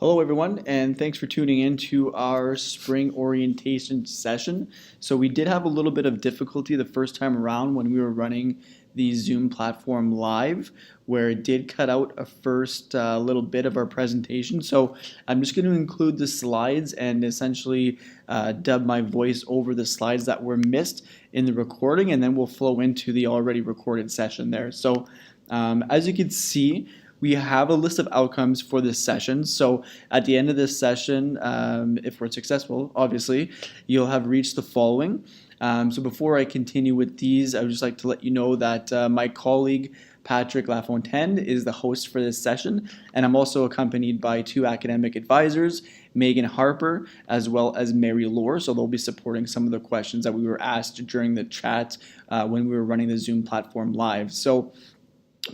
Hello, everyone, and thanks for tuning in to our spring orientation session. So we did have a little bit of difficulty the first time around when we were running the Zoom platform live, where it did cut out a first little bit of our presentation. So I'm just going to include the slides and essentially dub my voice over the slides that were missed in the recording, and then we'll flow into the already recorded session there. So as you can see, we have a list of outcomes for this session. So at the end of this session, if we're successful, obviously, you'll have reached the following. So before I continue with these, I would just like to let you know that my colleague, Patrick Lafontaine, is the host for this session, and I'm also accompanied by two academic advisors, Megan Harper, as well as Mary Lohr, so they'll be supporting some of the questions that we were asked during the chat when we were running the Zoom platform live. So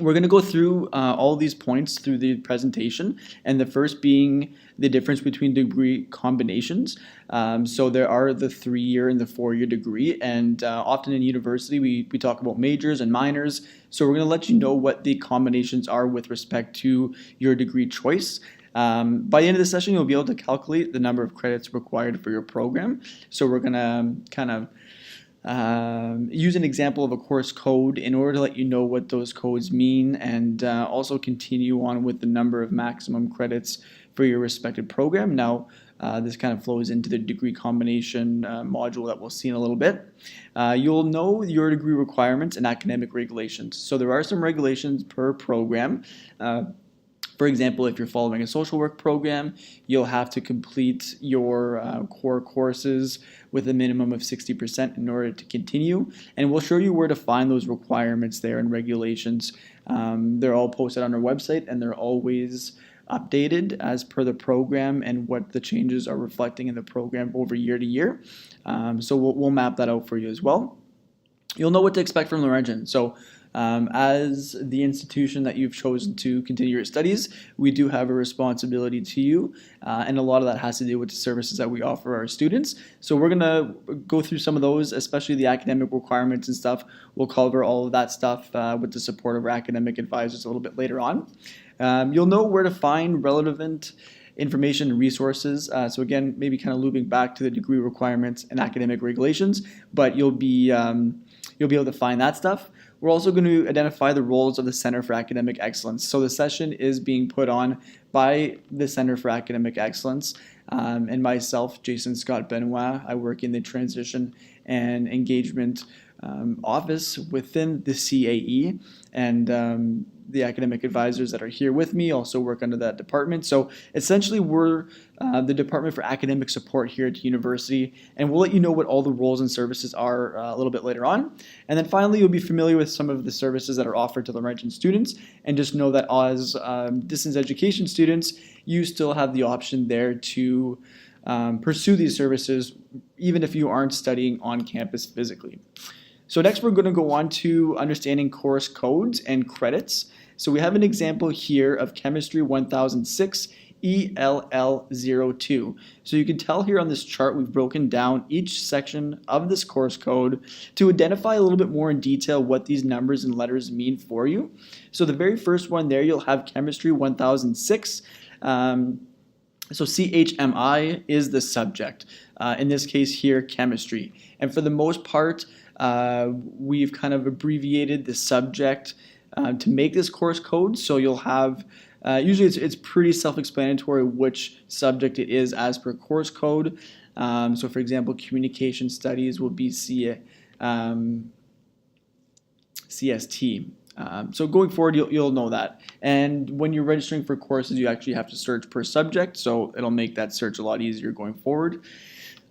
we're going to go through all these points through the presentation, and the first being the difference between degree combinations. So there are the 3-year and the 4-year degree, and often in university we talk about majors and minors. So we're going to let you know what the combinations are with respect to your degree choice. By the end of the session, you'll be able to calculate the number of credits required for your program. So we're going to kind of use an example of a course code in order to let you know what those codes mean, and also continue on with the number of maximum credits for your respective program. Now, this kind of flows into the degree combination module that we'll see in a little bit. You'll know your degree requirements and academic regulations. So there are some regulations per program. For example, if you're following a social work program, you'll have to complete your core courses with a minimum of 60% in order to continue. And we'll show you where to find those requirements there and regulations. They're all posted on our website, and they're always updated as per the program and what the changes are reflecting in the program over year to year. So we'll map that out for you as well. You'll know what to expect from Laurentian. So as the institution that you've chosen to continue your studies, we do have a responsibility to you, and a lot of that has to do with the services that we offer our students. So we're going to go through some of those, especially the academic requirements and stuff. We'll cover all of that stuff with the support of our academic advisors a little bit later on. You'll know where to find relevant information and resources. So again, maybe kind of looping back to the degree requirements and academic regulations, but you'll be able to find that stuff. We're also going to identify the roles of the Center for Academic Excellence. So the session is being put on by the Center for Academic Excellence and myself, Jason Scott Benoit. I work in the Transition and Engagement office within the CAE, and the academic advisors that are here with me also work under that department. So essentially we're the Department for Academic Support here at the university, and we'll let you know what all the roles and services are a little bit later on. And then finally, you'll be familiar with some of the services that are offered to Laurentian students, and just know that as distance education students, you still have the option there to pursue these services even if you aren't studying on campus physically. So next we're going to go on to understanding course codes and credits. So we have an example here of Chemistry 1006 ELL02. So you can tell here on this chart we've broken down each section of this course code to identify a little bit more in detail what these numbers and letters mean for you. So the very first one there, you'll have Chemistry 1006. So CHMI is the subject. In this case here, chemistry. And for the most part, we've kind of abbreviated the subject to make this course code. So you'll have, usually it's pretty self-explanatory which subject it is as per course code. So for example, communication studies will be CST. So going forward, you'll know that. And when you're registering for courses, you actually have to search per subject, so it'll make that search a lot easier going forward.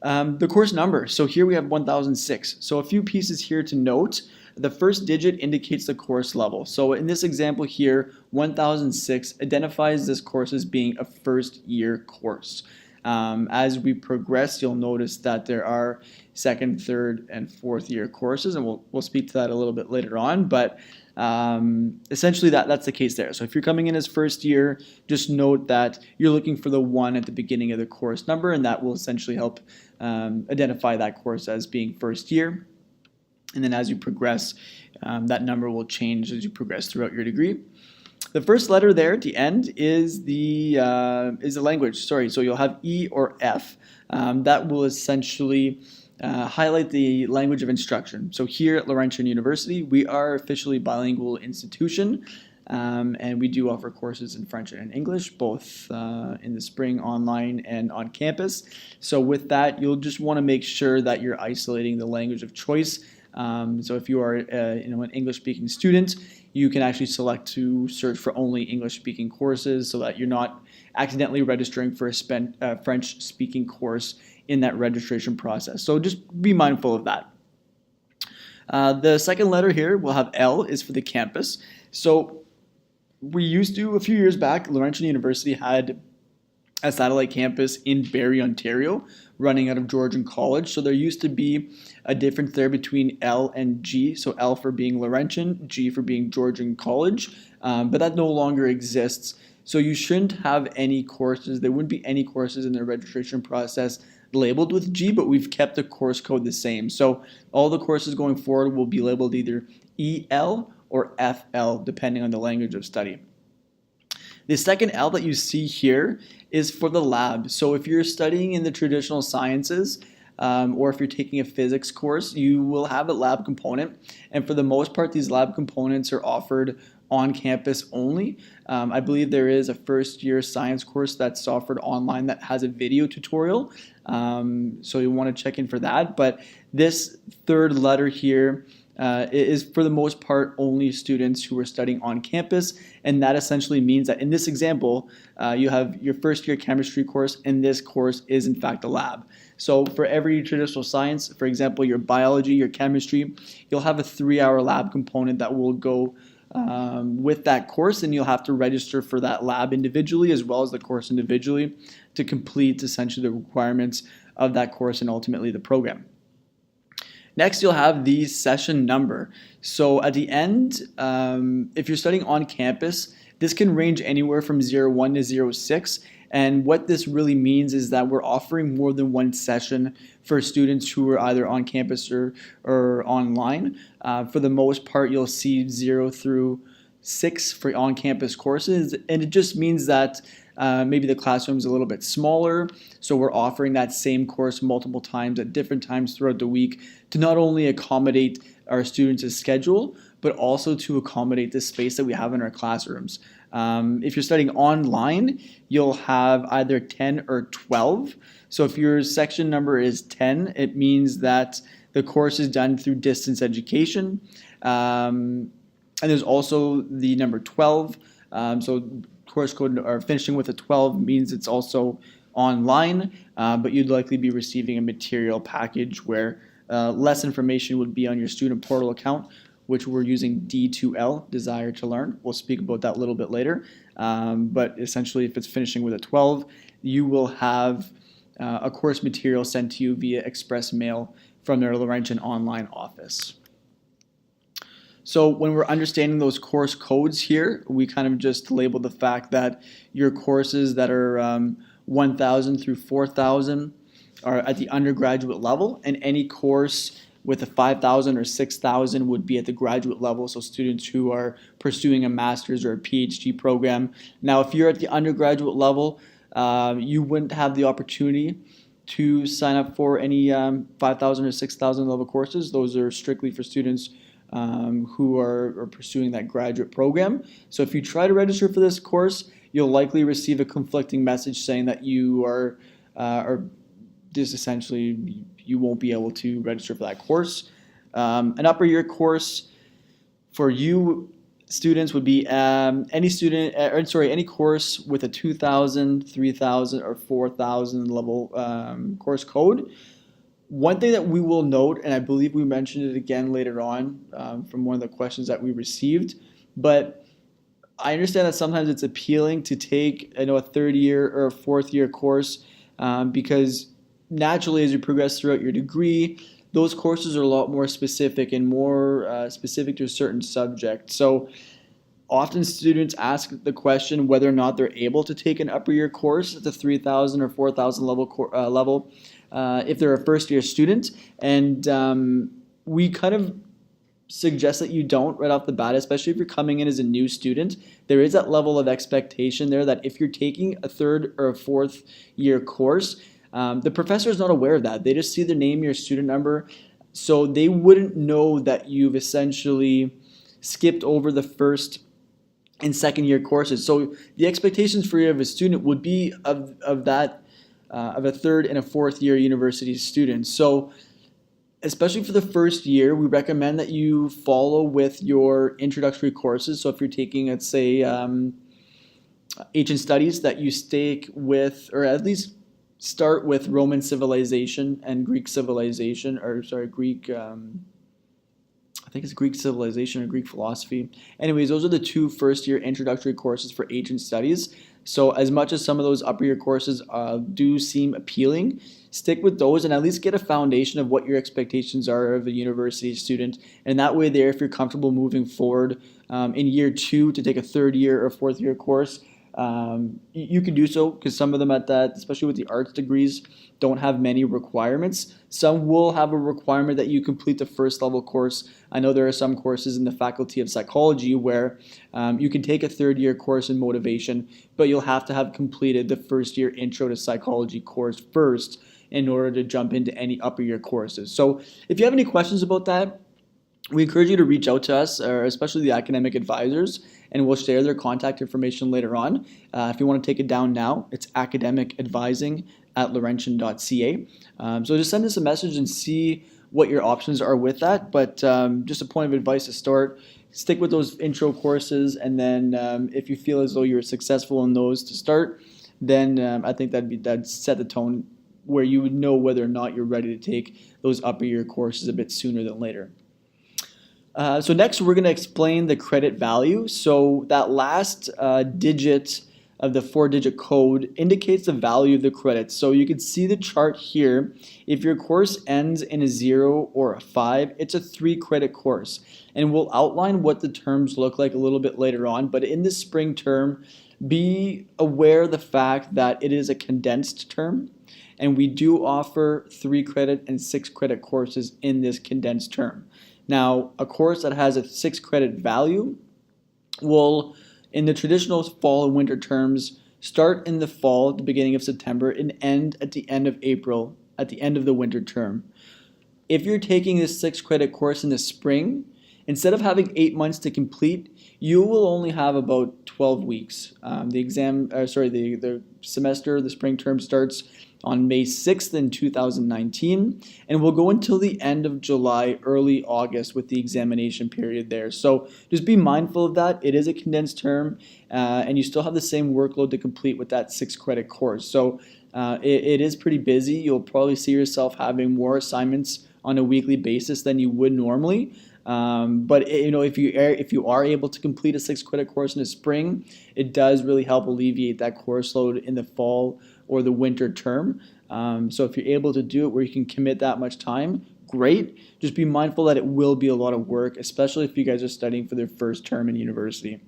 The course number. So here we have 1006. So a few pieces here to note. The first digit indicates the course level. So in this example here, 1006 identifies this course as being a first year course. As we progress, you'll notice that there are second, third, and fourth year courses, and we'll speak to that a little bit later on, but essentially that's the case there. So if you're coming in as first year, just note that you're looking for the 1 at the beginning of the course number, and that will essentially help identify that course as being first year. And then as you progress, that number will change as you progress throughout your degree. The first letter there at the end is the language. Sorry, so you'll have E or F. That will essentially highlight the language of instruction. So here at Laurentian University, we are officially bilingual institution, and we do offer courses in French and in English, both in the spring online and on campus. So with that, you'll just want to make sure that you're isolating the language of choice. So if you are an English-speaking student, you can actually select to search for only English-speaking courses so that you're not accidentally registering for a French-speaking course in that registration process. So just be mindful of that. The second letter here, we'll have L, is for the campus. So we used to, a few years back, Laurentian University had a satellite campus in Barrie, Ontario, running out of Georgian College. So there used to be a difference there between L and G. So L for being Laurentian, G for being Georgian College, but that no longer exists. So you shouldn't have any courses. There wouldn't be any courses in the registration process labeled with G, but we've kept the course code the same. So all the courses going forward will be labeled either EL or FL, depending on the language of study. The second L that you see here is for the lab. So if you're studying in the traditional sciences, or if you're taking a physics course, you will have a lab component. And for the most part, these lab components are offered on campus only. I believe there is a first-year science course that's offered online that has a video tutorial. So you want to check in for that. But this third letter here is for the most part only students who are studying on campus, and that essentially means that in this example you have your first year chemistry course, and this course is in fact a lab. So for every traditional science, for example your biology, your chemistry, you'll have a 3-hour lab component that will go with that course, and you'll have to register for that lab individually as well as the course individually to complete essentially the requirements of that course and ultimately the program. Next, you'll have the session number. So at the end, if you're studying on campus, this can range anywhere from 01 to 06. And what this really means is that we're offering more than one session for students who are either on campus or online. For the most part, you'll see 0 through 6 for on-campus courses. And it just means that maybe the classroom is a little bit smaller, so we're offering that same course multiple times at different times throughout the week to not only accommodate our students' schedule, but also to accommodate the space that we have in our classrooms. If you're studying online, you'll have either 10 or 12. So if your section number is 10, it means that the course is done through distance education. And there's also the number 12. So course code or finishing with a 12 means it's also online, but you'd likely be receiving a material package where less information would be on your student portal account, which we're using D2L, Desire to Learn. We'll speak about that a little bit later. But essentially, if it's finishing with a 12, you will have a course material sent to you via express mail from their Laurentian online office. So when we're understanding those course codes here, we kind of just label the fact that your courses that are 1,000 through 4,000 are at the undergraduate level, and any course with a 5,000 or 6,000 would be at the graduate level, so students who are pursuing a master's or a PhD program. Now, if you're at the undergraduate level, you wouldn't have the opportunity to sign up for any 5,000 or 6,000 level courses. Those are strictly for students who are pursuing that graduate program. So if you try to register for this course, you'll likely receive a conflicting message saying that you are just essentially you won't be able to register for that course. An upper year course for you students would be any course with a 2,000, 3,000, or 4,000 level course code. One thing that we will note, and I believe we mentioned it again later on from one of the questions that we received, but I understand that sometimes it's appealing to take a third year or a fourth year course because naturally as you progress throughout your degree, those courses are a lot more specific and more specific to a certain subject. So often students ask the question whether or not they're able to take an upper year course at the 3,000 or 4,000 level if they're a first year student. And we kind of suggest that you don't right off the bat, especially if you're coming in as a new student. There is that level of expectation there that if you're taking a third or a fourth year course, the professor is not aware of that. They just see the name, your student number, so they wouldn't know that you've essentially skipped over the first and second year courses. So the expectations for you of a student would be of that of a third and a fourth year university student. So especially for the first year, we recommend that you follow with your introductory courses. So if you're taking, let's say, ancient studies, that you stick with, or at least start with Roman civilization and Greek civilization, or sorry, Greek, I think it's Greek civilization or Greek philosophy. Anyways, those are the two first year introductory courses for ancient studies. So as much as some of those upper year courses do seem appealing, stick with those and at least get a foundation of what your expectations are of a university student. And that way there, if you're comfortable moving forward in year two to take a third year or fourth year course, you can do so, because some of them at that, especially with the arts degrees, don't have many requirements. Some will have a requirement that you complete the first level course. I know there are some courses in the Faculty of Psychology where you can take a third year course in motivation, but you'll have to have completed the first year Intro to Psychology course first in order to jump into any upper year courses. So if you have any questions about that, we encourage you to reach out to us, or especially the academic advisors, and we'll share their contact information later on. If you want to take it down now, it's academicadvising@laurentian.ca. So just send us a message and see what your options are with that. But just a point of advice to start, stick with those intro courses, and then if you feel as though you're successful in those to start, then I think that'd set the tone where you would know whether or not you're ready to take those upper year courses a bit sooner than later. So next we're going to explain the credit value. So that last digit of the 4-digit code indicates the value of the credit. So you can see the chart here. If your course ends in a 0 or a 5, it's a 3-credit course. And we'll outline what the terms look like a little bit later on. But in this spring term, be aware of the fact that it is a condensed term. And we do offer 3-credit and 6-credit courses in this condensed term. Now, a course that has a 6-credit value will, in the traditional fall and winter terms, start in the fall at the beginning of September and end at the end of April at the end of the winter term. If you're taking this 6-credit course in the spring, instead of having 8 months to complete, you will only have about 12 weeks. The semester, the spring term starts on May 6th in 2019, and we'll go until the end of July, early August with the examination period there. So just be mindful of that. It is a condensed term, and you still have the same workload to complete with that 6-credit course. So it is pretty busy. You'll probably see yourself having more assignments on a weekly basis than you would normally. But if you are able to complete a 6-credit course in the spring, it does really help alleviate that course load in the fall or the winter term. So if you're able to do it where you can commit that much time, great. Just be mindful that it will be a lot of work, especially if you guys are studying for their first term in university.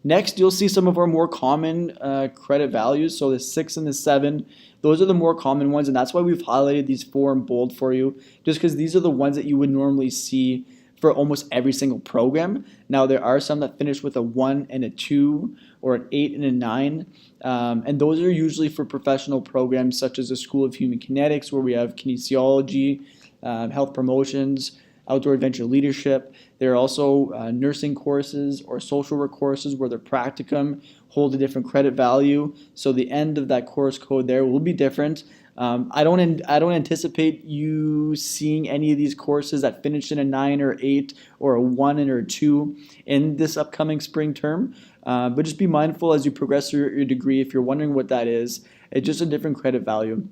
Next, you'll see some of our more common credit values. So the 6 and the 7, those are the more common ones, and that's why we've highlighted these 4 in bold for you, just because these are the ones that you would normally see for almost every single program. Now, there are some that finish with a 1 and a 2 or an 8 and a 9, and those are usually for professional programs such as the School of Human Kinetics, where we have kinesiology, health promotions, outdoor adventure leadership. There are also nursing courses or social work courses where the practicum hold a different credit value. So the end of that course code there will be different. I don't anticipate you seeing any of these courses that finish in a 9 or 8 or a 1 and or a 2 in this upcoming spring term. But just be mindful as you progress through your degree. If you're wondering what that is, it's just a different credit value.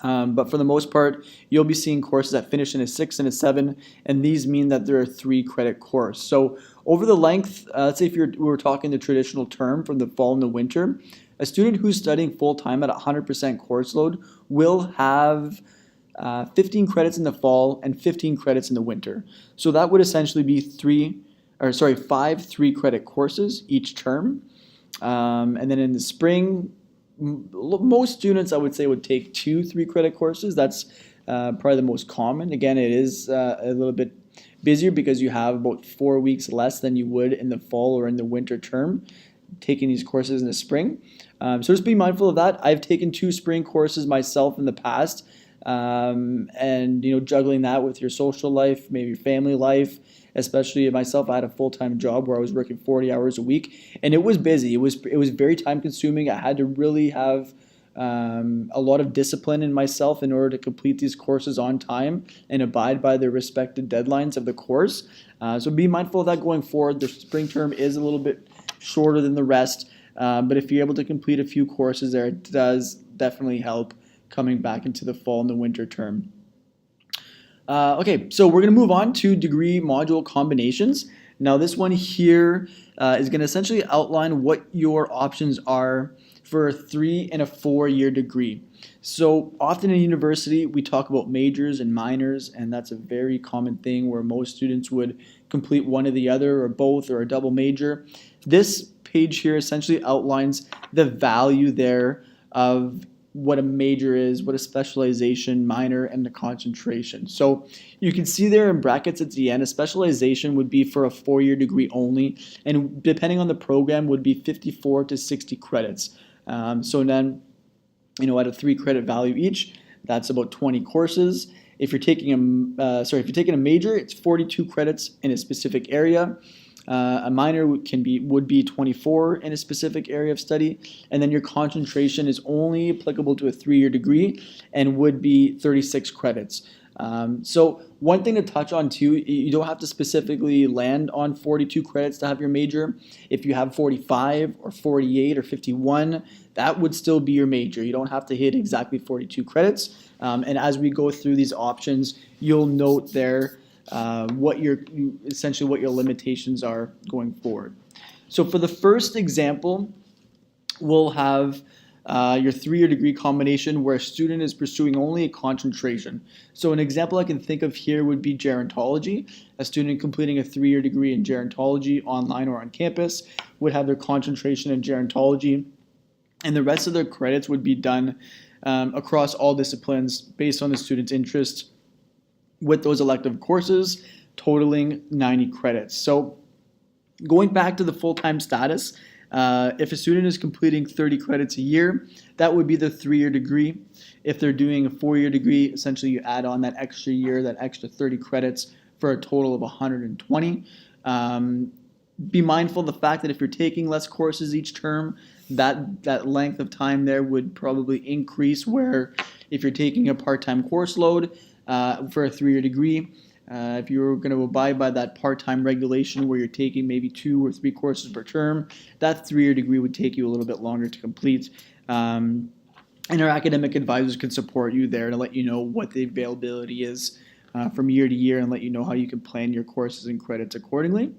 But for the most part, you'll be seeing courses that finish in a 6 and a 7, and these mean that they're a 3-credit course. So over the length, let's say if we're talking the traditional term from the fall and the winter, a student who's studying full-time at 100% course load will have 15 credits in the fall and 15 credits in the winter. So that would essentially be 5 3-credit courses each term. And then in the spring, most students, I would say, would take 2 3-credit courses. That's probably the most common. Again, it is a little bit busier because you have about 4 weeks less than you would in the fall or in the winter term taking these courses in the spring. So just be mindful of that. I've taken 2 spring courses myself in the past, and juggling that with your social life, maybe your family life. Especially myself, I had a full-time job where I was working 40 hours a week, and it was busy. It was very time-consuming. I had to really have a lot of discipline in myself in order to complete these courses on time and abide by the respected deadlines of the course. So be mindful of that going forward. The spring term is a little bit shorter than the rest, but if you're able to complete a few courses there, it does definitely help coming back into the fall and the winter term. Okay, so we're going to move on to degree module combinations. Now this one here is going to essentially outline what your options are for a 3 and a 4 year degree. So often in university we talk about majors and minors, and that's a very common thing where most students would complete one or the other or both or a double major. This page here essentially outlines the value there of what a major is, what a specialization, minor, and the concentration. So you can see there in brackets at the end, a specialization would be for a 4 year degree only, and depending on the program would be 54 to 60 credits. So then, at a 3 credit value each, that's about 20 courses. If you're taking a major, it's 42 credits in a specific area. A minor would be 24 in a specific area of study, and then your concentration is only applicable to a 3 year degree and would be 36 credits. So one thing to touch on too, you don't have to specifically land on 42 credits to have your major. If you have 45 or 48 or 51, that would still be your major. You don't have to hit exactly 42 credits. And as we go through these options, you'll note there what your limitations are going forward. So for the first example, we'll have your 3 year degree combination where a student is pursuing only a concentration. So an example I can think of here would be gerontology. A student completing a 3 year degree in gerontology online or on campus would have their concentration in gerontology, and the rest of their credits would be done across all disciplines based on the student's interest, with those elective courses totaling 90 credits. So going back to the full-time status, if a student is completing 30 credits a year, that would be the 3 year degree. If they're doing a 4 year degree, essentially you add on that extra year, that extra 30 credits for a total of 120. Be mindful of the fact that if you're taking less courses each term, that length of time there would probably increase, where if you're taking a part-time course load, for a 3 year degree, if you're going to abide by that part-time regulation where you're taking maybe 2 or 3 courses per term, that 3 year degree would take you a little bit longer to complete. And our academic advisors can support you there to let you know what the availability is from year to year and let you know how you can plan your courses and credits accordingly.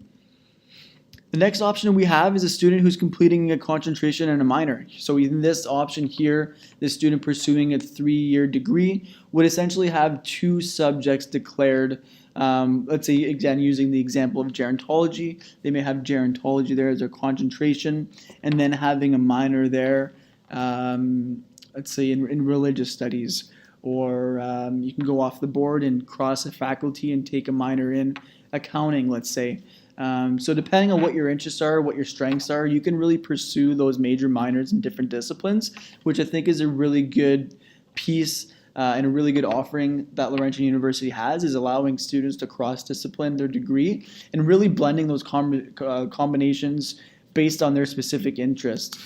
The next option we have is a student who's completing a concentration and a minor. So in this option here, the student pursuing a 3 year degree would essentially have 2 subjects declared. Let's say, again, using the example of gerontology, they may have gerontology there as their concentration, and then having a minor there, let's say in religious studies, or you can go off the board and cross a faculty and take a minor in accounting, let's say. So depending on what your interests are, what your strengths are, you can really pursue those major minors in different disciplines, which I think is a really good piece and a really good offering that Laurentian University has, is allowing students to cross-discipline their degree and really blending those combinations based on their specific interest.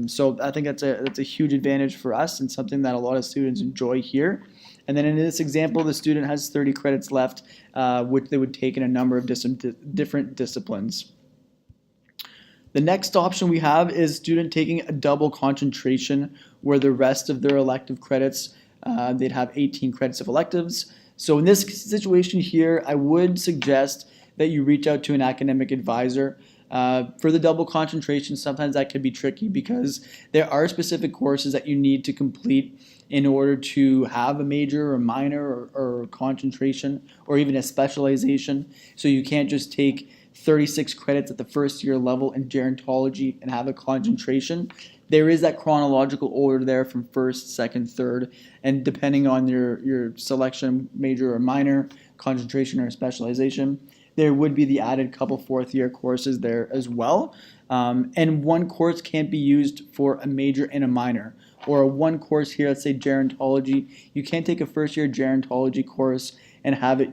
So I think that's a huge advantage for us and something that a lot of students enjoy here. And then in this example, the student has 30 credits left, which they would take in a number of different disciplines. The next option we have is student taking a double concentration, where the rest of their elective credits, they'd have 18 credits of electives. So in this situation here, I would suggest that you reach out to an academic advisor. For the double concentration, sometimes that can be tricky because there are specific courses that you need to complete in order to have a major or minor or concentration or even a specialization. So you can't just take 36 credits at the first year level in gerontology and have a concentration. There is that chronological order there from first, second, third, and depending on your selection, major or minor, concentration or specialization. There would be the added couple fourth year courses there as well. And one course can't be used for a major and a minor. Or one course here, let's say gerontology, you can't take a first year gerontology course and have it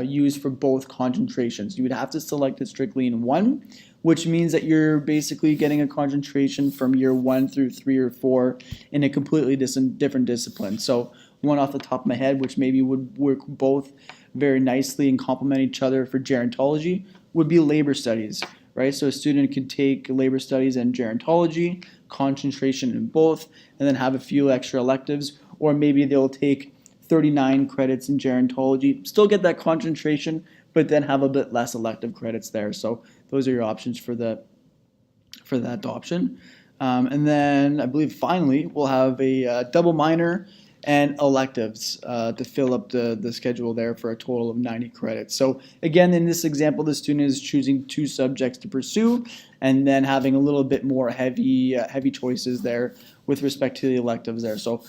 used for both concentrations. You would have to select it strictly in one, which means that you're basically getting a concentration from year 1 through 3 or 4 in a completely different discipline. So one off the top of my head, which maybe would work both very nicely and complement each other for gerontology, would be labor studies, right? So a student could take labor studies and gerontology, concentration in both, and then have a few extra electives, or maybe they'll take 39 credits in gerontology, still get that concentration, but then have a bit less elective credits there. So those are your options for that option. And then I believe finally we'll have a double minor and electives to fill up the schedule there for a total of 90 credits. So again, in this example, the student is choosing 2 subjects to pursue and then having a little bit more heavy choices there with respect to the electives there. So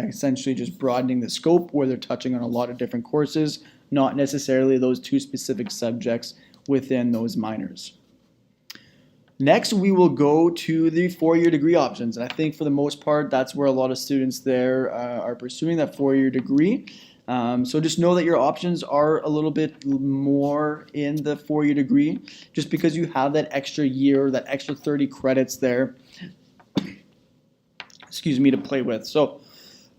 essentially just broadening the scope where they're touching on a lot of different courses, not necessarily those 2 specific subjects within those minors. Next, we will go to the 4-year degree options. And I think for the most part, that's where a lot of students there are pursuing that 4-year degree. So just know that your options are a little bit more in the 4-year degree, just because you have that extra year, that extra 30 credits there, to play with. So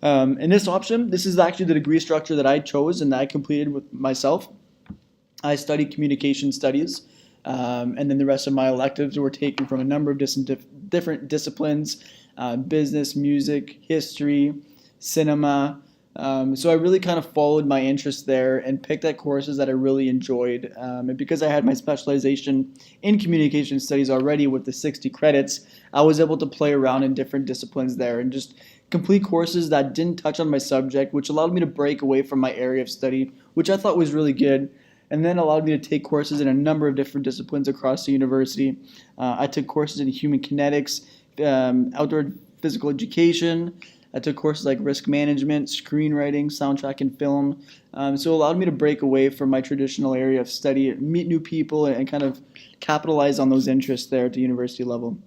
in this option, this is actually the degree structure that I chose and that I completed with myself. I studied communication studies. And then the rest of my electives were taken from a number of different disciplines, business, music, history, cinema. So I really kind of followed my interest there and picked at courses that I really enjoyed. And because I had my specialization in communication studies already with the 60 credits, I was able to play around in different disciplines there and just complete courses that didn't touch on my subject, which allowed me to break away from my area of study, which I thought was really good, and then allowed me to take courses in a number of different disciplines across the university. I took courses in human kinetics, outdoor physical education. I took courses like risk management, screenwriting, soundtrack, and film. So it allowed me to break away from my traditional area of study, meet new people, and kind of capitalize on those interests there at the university level.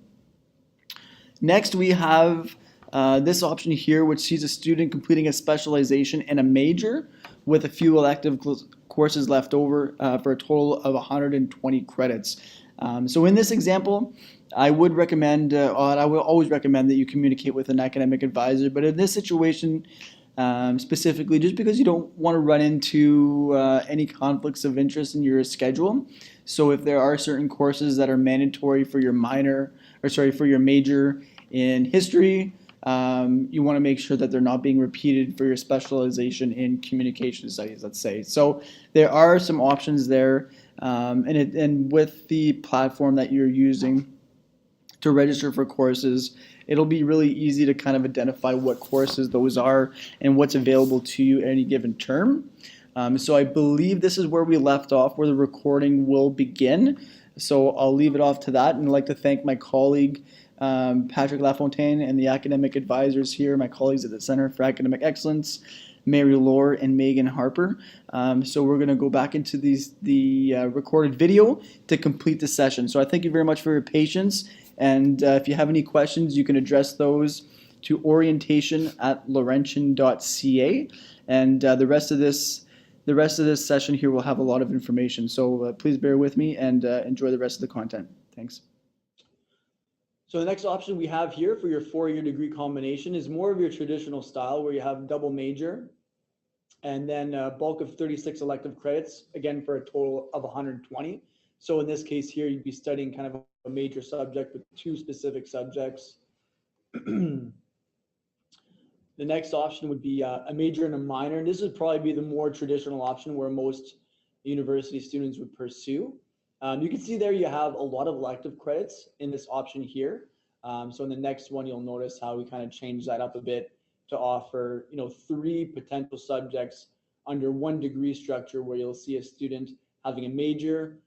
Next, we have this option here, which sees a student completing a specialization and a major with a few elective courses left over for a total of 120 credits. So in this example, I would recommend, I will always recommend that you communicate with an academic advisor, but in this situation specifically, just because you don't want to run into any conflicts of interest in your schedule. So if there are certain courses that are mandatory for your for your major in history, you want to make sure that they're not being repeated for your specialization in communication studies, let's say. So there are some options there, and with the platform that you're using to register for courses, it'll be really easy to kind of identify what courses those are and what's available to you at any given term. So I believe this is where we left off, where the recording will begin. So I'll leave it off to that, and I'd like to thank my colleague, Patrick Lafontaine, and the academic advisors here, my colleagues at the Center for Academic Excellence, Mary Lohr and Megan Harper. So we're going to go back into the recorded video to complete the session. So I thank you very much for your patience, and if you have any questions, you can address those to orientation@laurentian.ca, and the rest of this session here will have a lot of information. So please bear with me and enjoy the rest of the content. Thanks. So the next option we have here for your 4-year degree combination is more of your traditional style, where you have double major and then a bulk of 36 elective credits, again for a total of 120. So in this case here, you'd be studying kind of a major subject with 2 specific subjects. The next option would be a major and a minor, and this would probably be the more traditional option where most university students would pursue. You can see there you have a lot of elective credits in this option here. So in the next one, you'll notice how we kind of change that up a bit to offer, 3 potential subjects under one degree structure, where you'll see a student having a major,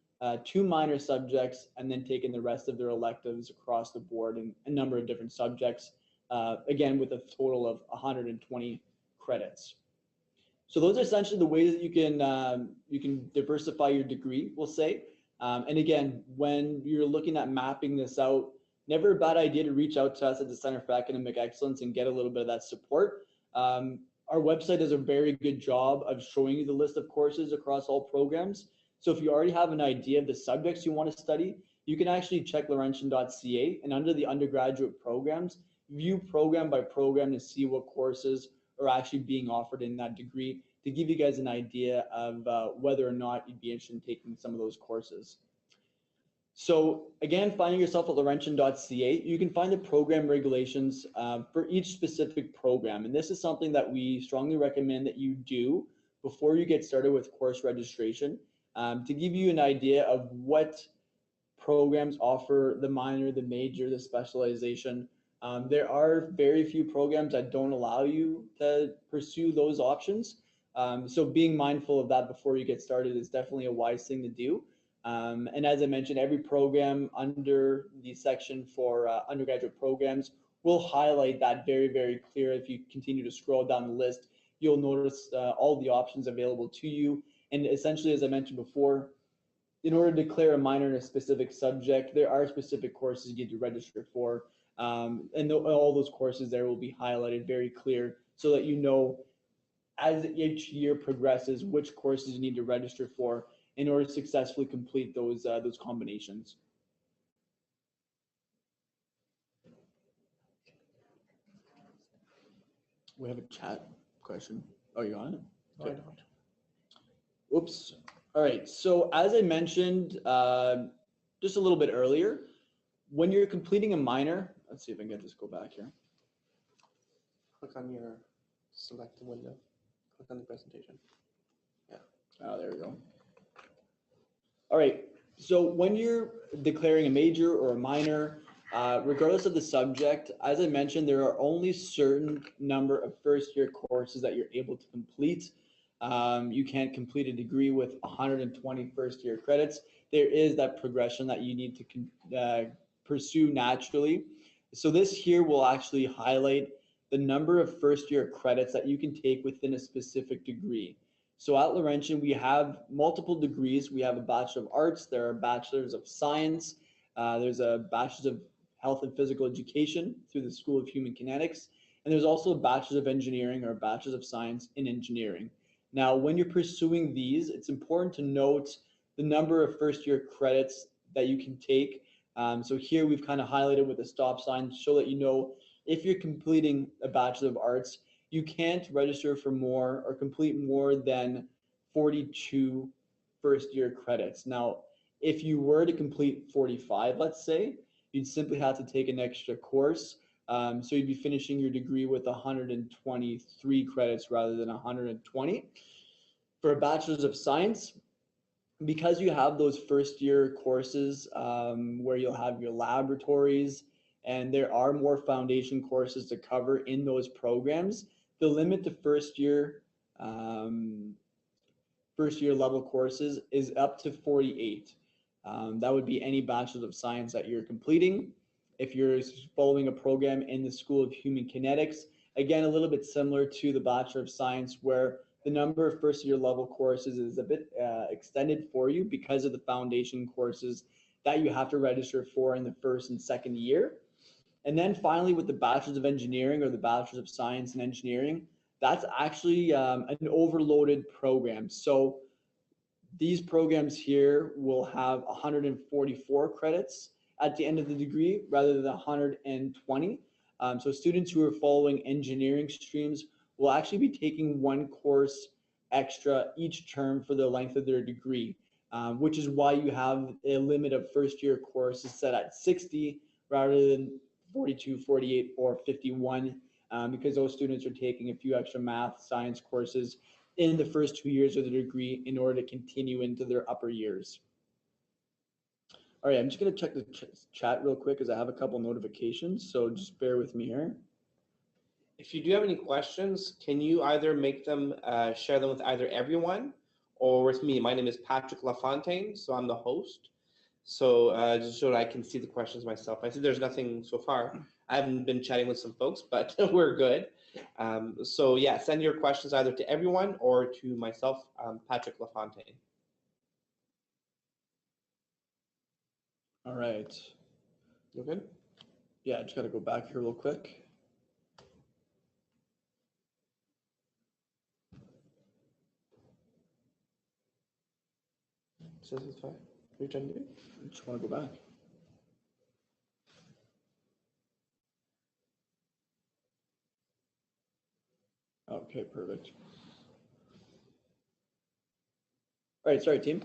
2 minor subjects, and then taking the rest of their electives across the board in a number of different subjects, again with a total of 120 credits. So those are essentially the ways that you can diversify your degree, we'll say. And again, when you're looking at mapping this out, never a bad idea to reach out to us at the Center for Academic Excellence and get a little bit of that support. Our website does a very good job of showing you the list of courses across all programs. So if you already have an idea of the subjects you want to study, you can actually check Laurentian.ca, and under the undergraduate programs, view program by program to see what courses are actually being offered in that degree, to give you guys an idea of whether or not you'd be interested in taking some of those courses. So again, finding yourself at Laurentian.ca, you can find the program regulations for each specific program. And this is something that we strongly recommend that you do before you get started with course registration, to give you an idea of what programs offer the minor, the major, the specialization. There are very few programs that don't allow you to pursue those options. So being mindful of that before you get started is definitely a wise thing to do. And as I mentioned, every program under the section for undergraduate programs will highlight that very, very clear. If you continue to scroll down the list, you'll notice all the options available to you. And essentially, as I mentioned before, in order to declare a minor in a specific subject, there are specific courses you need to register for. And all those courses there will be highlighted very clear so that you know as each year progresses which courses you need to register for in order to successfully complete those combinations. We have a chat question. Oh, you on it? No, I don't. Oops. All right. So as I mentioned just a little bit earlier, when you're completing a minor, let's see if I can get this, go back here. Click on your select window. Click on the presentation. Yeah. Oh, there we go. All right. So when you're declaring a major or a minor, regardless of the subject, as I mentioned, there are only certain number of first-year courses that you're able to complete. You can't complete a degree with 120 first-year credits. There is that progression that you need to pursue naturally. So this here will actually highlight the number of first-year credits that you can take within a specific degree. So at Laurentian, we have multiple degrees. We have a Bachelor of Arts, there are Bachelors of Science, there's a Bachelor's of Health and Physical Education through the School of Human Kinetics, and there's also a Bachelor's of Engineering or a Bachelor's of Science in Engineering. Now, when you're pursuing these, it's important to note the number of first-year credits that you can take. So here we've kind of highlighted with a stop sign to show that you know if you're completing a Bachelor of Arts, you can't register for more or complete more than 42 first-year credits. Now, if you were to complete 45, let's say, you'd simply have to take an extra course. So you'd be finishing your degree with 123 credits rather than 120. For a Bachelor's of Science, because you have those first-year courses where you'll have your laboratories, and there are more foundation courses to cover in those programs, the limit to first-year level courses is up to 48. That would be any Bachelor's of Science that you're completing. If you're following a program in the School of Human Kinetics, again, a little bit similar to the Bachelor of Science, where the number of first-year level courses is a bit extended for you because of the foundation courses that you have to register for in the first and second year. And then finally, with the Bachelor's of Engineering or the Bachelor's of Science in Engineering, that's actually an overloaded program. So these programs here will have 144 credits at the end of the degree rather than 120. So students who are following engineering streams will actually be taking one course extra each term for the length of their degree, which is why you have a limit of first-year courses set at 60 rather than 42, 48, or 51, because those students are taking a few extra math, science courses in the first 2 years of the degree in order to continue into their upper years. All right, I'm just going to check the chat real quick because I have a couple notifications, so just bear with me here. If you do have any questions, can you either make them, share them with either everyone or with me? My name is Patrick LaFontaine, so I'm the host. So just so that I can see the questions myself. I see there's nothing so far. I haven't been chatting with some folks, but we're good. So yeah, send your questions either to everyone or to myself, Patrick LaFontaine. All right. You good? Yeah, I just got to go back here real quick. Says it's fine. What are you trying to do? I just want to go back. Okay, perfect. All right, sorry, team.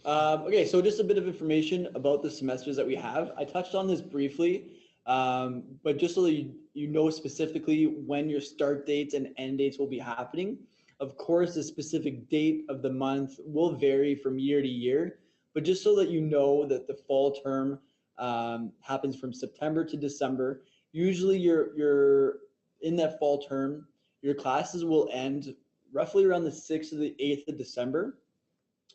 Okay, so just a bit of information about the semesters that we have. I touched on this briefly, but just so that you know specifically when your start dates and end dates will be happening. Of course, the specific date of the month will vary from year to year, but just so that you know that the fall term happens from September to December. Usually, you're in that fall term. Your classes will end roughly around the 6th or the 8th of December,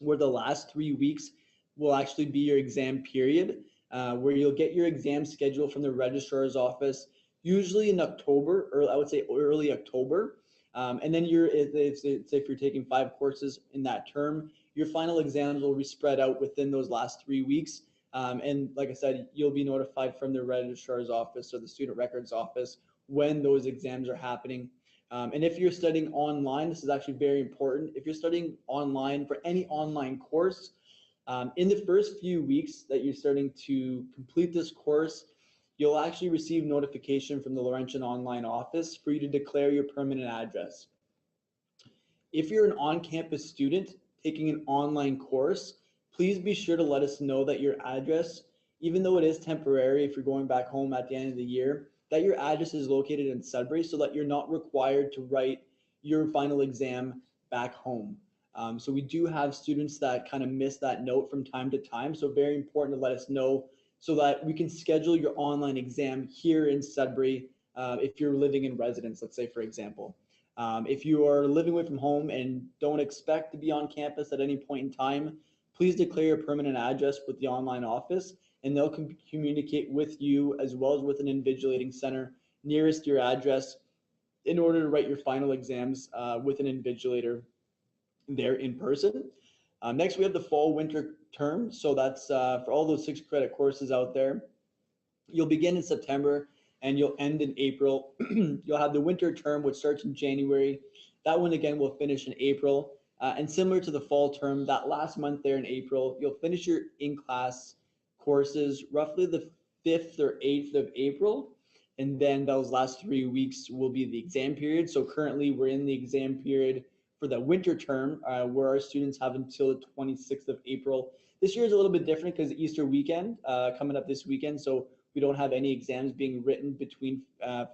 where the last 3 weeks will actually be your exam period, where you'll get your exam schedule from the registrar's office, usually in October, or I would say early October. And then if you're taking 5 courses in that term, your final exams will be spread out within those last 3 weeks. And like I said, you'll be notified from the registrar's office or the student records office when those exams are happening. And if you're studying online, this is actually very important. If you're studying online for any online course, in the first few weeks that you're starting to complete this course, you'll actually receive notification from the Laurentian online office for you to declare your permanent address. If you're an on-campus student taking an online course, please be sure to let us know that your address, even though it is temporary, if you're going back home at the end of the year, that your address is located in Sudbury so that you're not required to write your final exam back home. So we do have students that kind of miss that note from time to time. So very important to let us know so that we can schedule your online exam here in Sudbury if you're living in residence, let's say, for example. If you are living away from home and don't expect to be on campus at any point in time, please declare your permanent address with the online office, and they'll communicate with you as well as with an invigilating center nearest your address in order to write your final exams with an invigilator there in person. Next, we have the fall winter term. So that's for all those 6 credit courses out there. You'll begin in September and you'll end in April. You'll have the winter term, which starts in January. That one again will finish in April. And similar to the fall term, that last month there in April, you'll finish your in-class courses roughly the 5th or 8th of April. And then those last 3 weeks will be the exam period. So currently we're in the exam period for the winter term, where our students have until the 26th of April. This year is a little bit different because Easter weekend coming up this weekend. So we don't have any exams being written between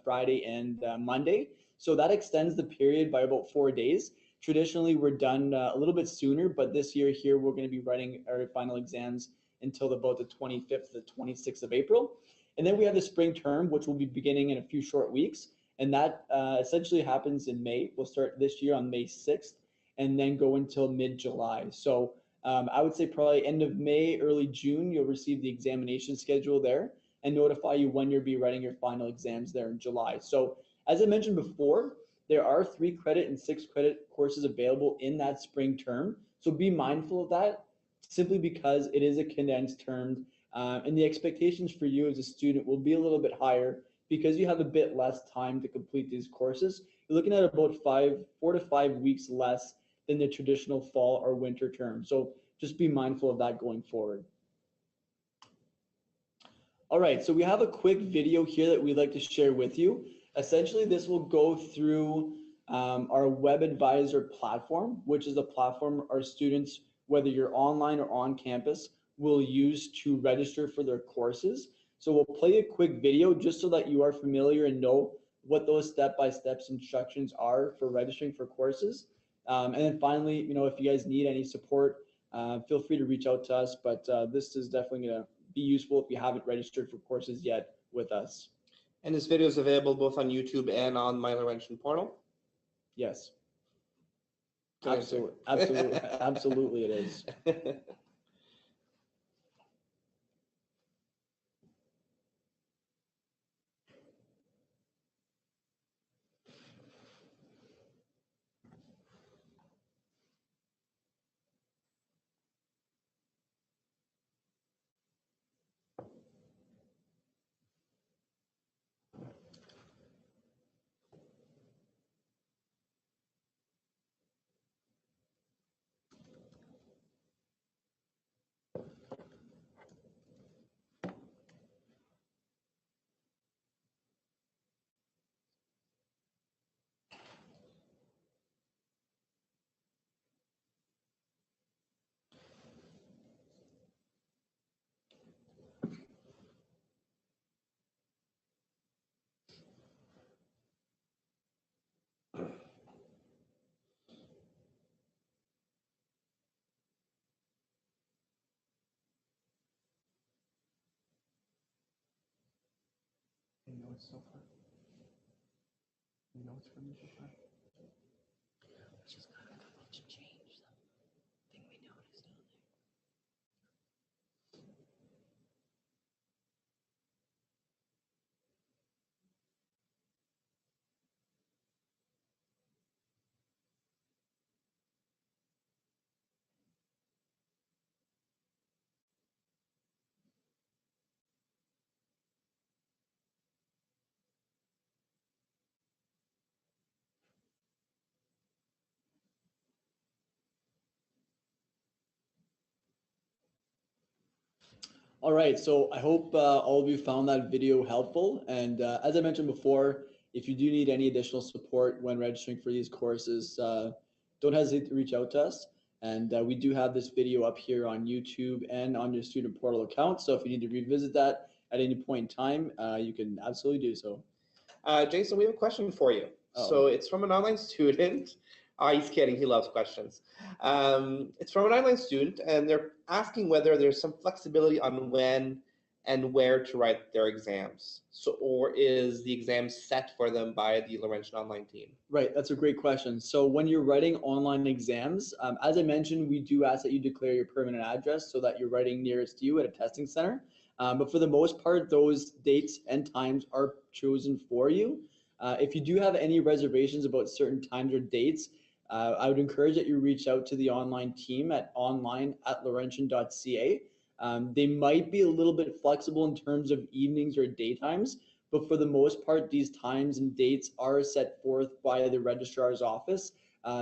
Friday and Monday. So that extends the period by about 4 days. Traditionally, we're done a little bit sooner, but this year here, we're going to be writing our final exams until about the 25th to 26th of April. And then we have the spring term, which will be beginning in a few short weeks. And that essentially happens in May. We'll start this year on May 6th and then go until mid-July. So I would say probably end of May, early June, you'll receive the examination schedule there and notify you when you'll be writing your final exams there in July. So as I mentioned before, there are 3 credit and 6 credit courses available in that spring term. So be mindful of that simply because it is a condensed term, and the expectations for you as a student will be a little bit higher because you have a bit less time to complete these courses. You're looking at about 4 to 5 weeks less than the traditional fall or winter term. So just be mindful of that going forward. All right, so we have a quick video here that we'd like to share with you. Essentially, this will go through our Web Advisor platform, which is a platform our students, whether you're online or on campus, will use to register for their courses. So we'll play a quick video just so that you are familiar and know what those step-by-step instructions are for registering for courses. And then finally, if you guys need any support, feel free to reach out to us. But this is definitely going to be useful if you haven't registered for courses yet with us. And this video is available both on YouTube and on my Laurentian portal. Yes. Good answer. Absolutely, absolutely it is. notes so far? Notes from you so far? Just got a couple to change something we noticed on there. All right, so I hope all of you found that video helpful. And as I mentioned before, if you do need any additional support when registering for these courses, don't hesitate to reach out to us. And we do have this video up here on YouTube and on your student portal account. So if you need to revisit that at any point in time, you can absolutely do so. Jason, we have a question for you. So it's from an online student. He's kidding. He loves questions. It's from an online student, and they're asking whether there's some flexibility on when and where to write their exams. So, or is the exam set for them by the Laurentian online team? Right, that's a great question. So when you're writing online exams, as I mentioned, we do ask that you declare your permanent address so that you're writing nearest to you at a testing center. But for the most part, those dates and times are chosen for you. If you do have any reservations about certain times or dates, I would encourage that you reach out to the online team at online@laurentian.ca. They might be a little bit flexible in terms of evenings or daytimes, but for the most part, these times and dates are set forth by the registrar's office.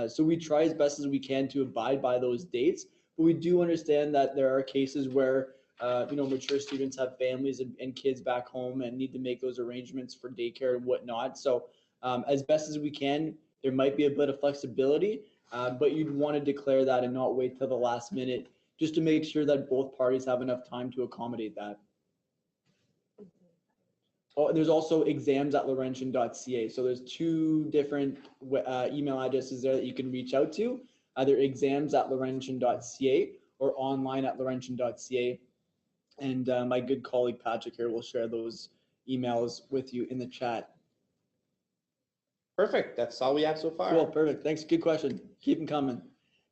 So we try as best as we can to abide by those dates, but we do understand that there are cases where mature students have families and kids back home and need to make those arrangements for daycare and whatnot. So as best as we can, there might be a bit of flexibility, but you'd want to declare that and not wait till the last minute just to make sure that both parties have enough time to accommodate that. Oh, and there's also exams@laurentian.ca. So there's two different email addresses there that you can reach out to, either exams@laurentian.ca or online@laurentian.ca. And my good colleague Patrick here will share those emails with you in the chat. Perfect. That's all we have so far. Cool, perfect. Thanks. Good question. Keep them coming.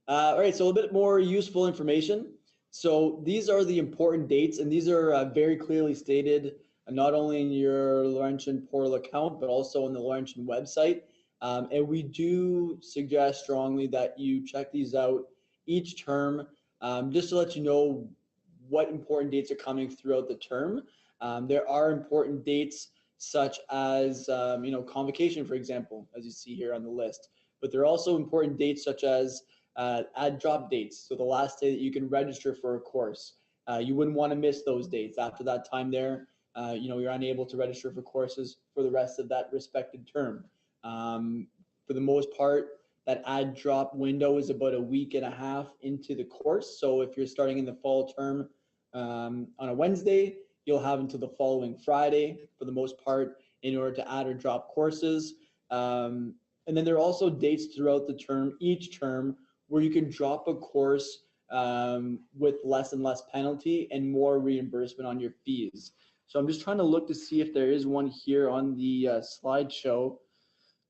All right, so a bit more useful information. So these are the important dates, and these are very clearly stated, not only in your Laurentian portal account, but also on the Laurentian website. And we do suggest strongly that you check these out each term, just to let you know what important dates are coming throughout the term. There are important dates such as convocation, for example, as you see here on the list. But there are also important dates such as add drop dates, so the last day that you can register for a course. You wouldn't want to miss those dates. After that time there, you're unable to register for courses for the rest of that respected term. For the most part, that add drop window is about a week and a half into the course. So if you're starting in the fall term on a Wednesday, you'll have until the following Friday, for the most part, in order to add or drop courses. And then there are also dates throughout the term, each term, where you can drop a course with less and less penalty and more reimbursement on your fees. So I'm just trying to look to see if there is one here on the slideshow.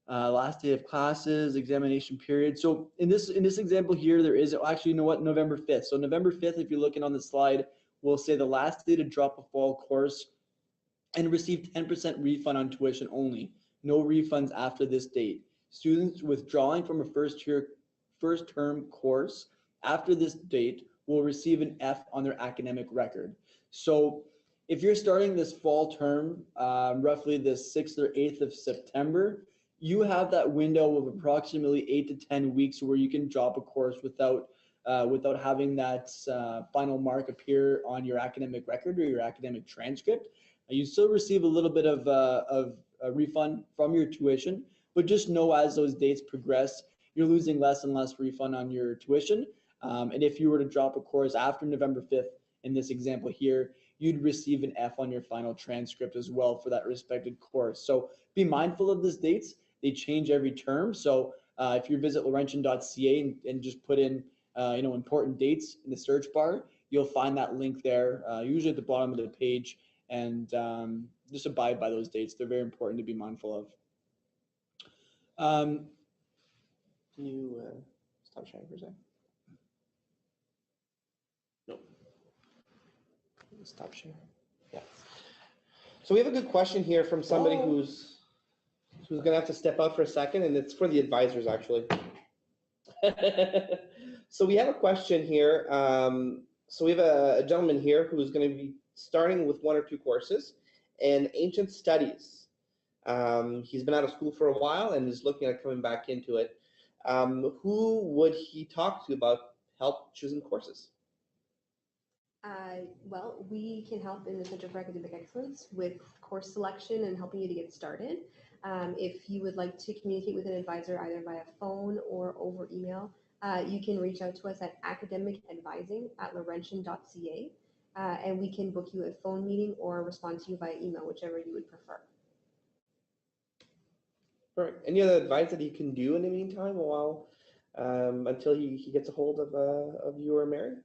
Last day of classes, examination period. So in this example here, there is actually, you know what, November 5th. So November 5th, if you're looking on the slide, we'll say the last day to drop a fall course and receive 10% refund on tuition only. No refunds after this date. Students withdrawing from a first term course after this date will receive an F on their academic record. So if you're starting this fall term, roughly the 6th or 8th of September, you have that window of approximately 8 to 10 weeks where you can drop a course without having that final mark appear on your academic record or your academic transcript. You still receive a little bit of a refund from your tuition, but just know as those dates progress, you're losing less and less refund on your tuition. And if you were to drop a course after November 5th, in this example here, you'd receive an F on your final transcript as well for that respected course. So be mindful of these dates. They change every term. So if you visit laurentian.ca and just put in important dates in the search bar, you'll find that link there, usually at the bottom of the page, and just abide by those dates. They're very important to be mindful of. Um, Can you stop sharing for a second? Nope. Stop sharing. Yeah. So we have a good question here from somebody who's gonna have to step out for a second, and it's for the advisors actually. So we have a question here. So we have a gentleman here who's going to be starting with 1 or 2 courses in ancient studies. He's been out of school for a while and is looking at coming back into it. Who would he talk to about help choosing courses? Well, we can help in the Center for Academic Excellence with course selection and helping you to get started. If you would like to communicate with an advisor either via phone or over email, you can reach out to us at academicadvising@laurentian.ca, and we can book you a phone meeting or respond to you via email, whichever you would prefer. All right. Any other advice that he can do in the meantime while until he gets a hold of you or Mary?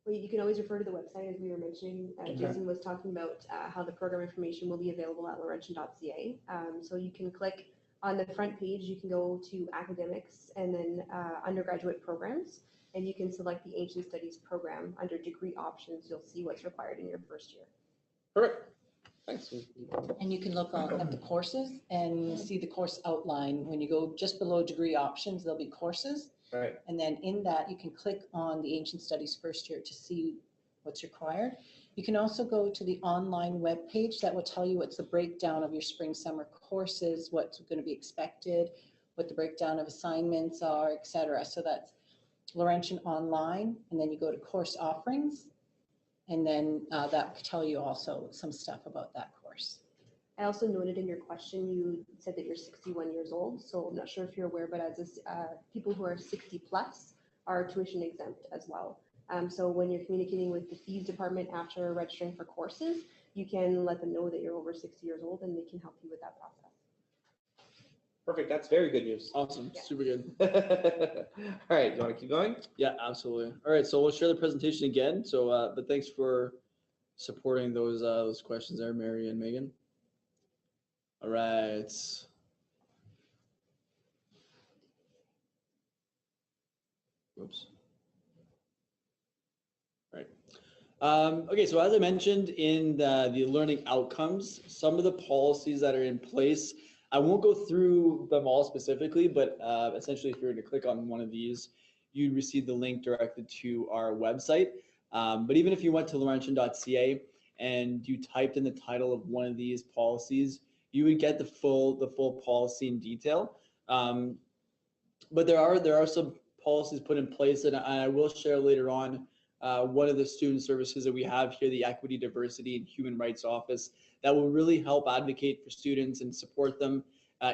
Well, you can always refer to the website, as we were mentioning. Jason was talking about how the program information will be available at laurentian.ca. So you can click on the front page, you can go to academics and then undergraduate programs, and you can select the Ancient Studies program. Under degree options, you'll see what's required in your first year. Perfect. Thanks. And you can look at the courses and see the course outline. When you go just below degree options, there'll be courses. Right. And then in that, you can click on the Ancient Studies first year to see what's required. You can also go to the online web page that will tell you what's the breakdown of your spring summer courses, what's going to be expected, what the breakdown of assignments are, etc. So that's Laurentian Online, and then you go to course offerings, and then that will tell you also some stuff about that course. I also noted in your question, you said that you're 61 years old. So I'm not sure if you're aware, but as people who are 60 plus are tuition exempt as well. So when you're communicating with the fees department after registering for courses, you can let them know that you're over 60 years old and they can help you with that process. Perfect. That's very good news. Awesome. Yeah. Super good. All right. You want to keep going? Yeah, absolutely. All right, so we'll share the presentation again. So, but thanks for supporting those questions there, Mary and Megan. All right. Whoops. All right. Okay, so as I mentioned in the learning outcomes, some of the policies that are in place, I won't go through them all specifically, but essentially if you were to click on one of these, you'd receive the link directed to our website. But even if you went to laurentian.ca and you typed in the title of one of these policies, you would get the full policy in detail. But there are some policies put in place, and I will share later on one of the student services that we have here, the Equity, Diversity, and Human Rights Office, that will really help advocate for students and support them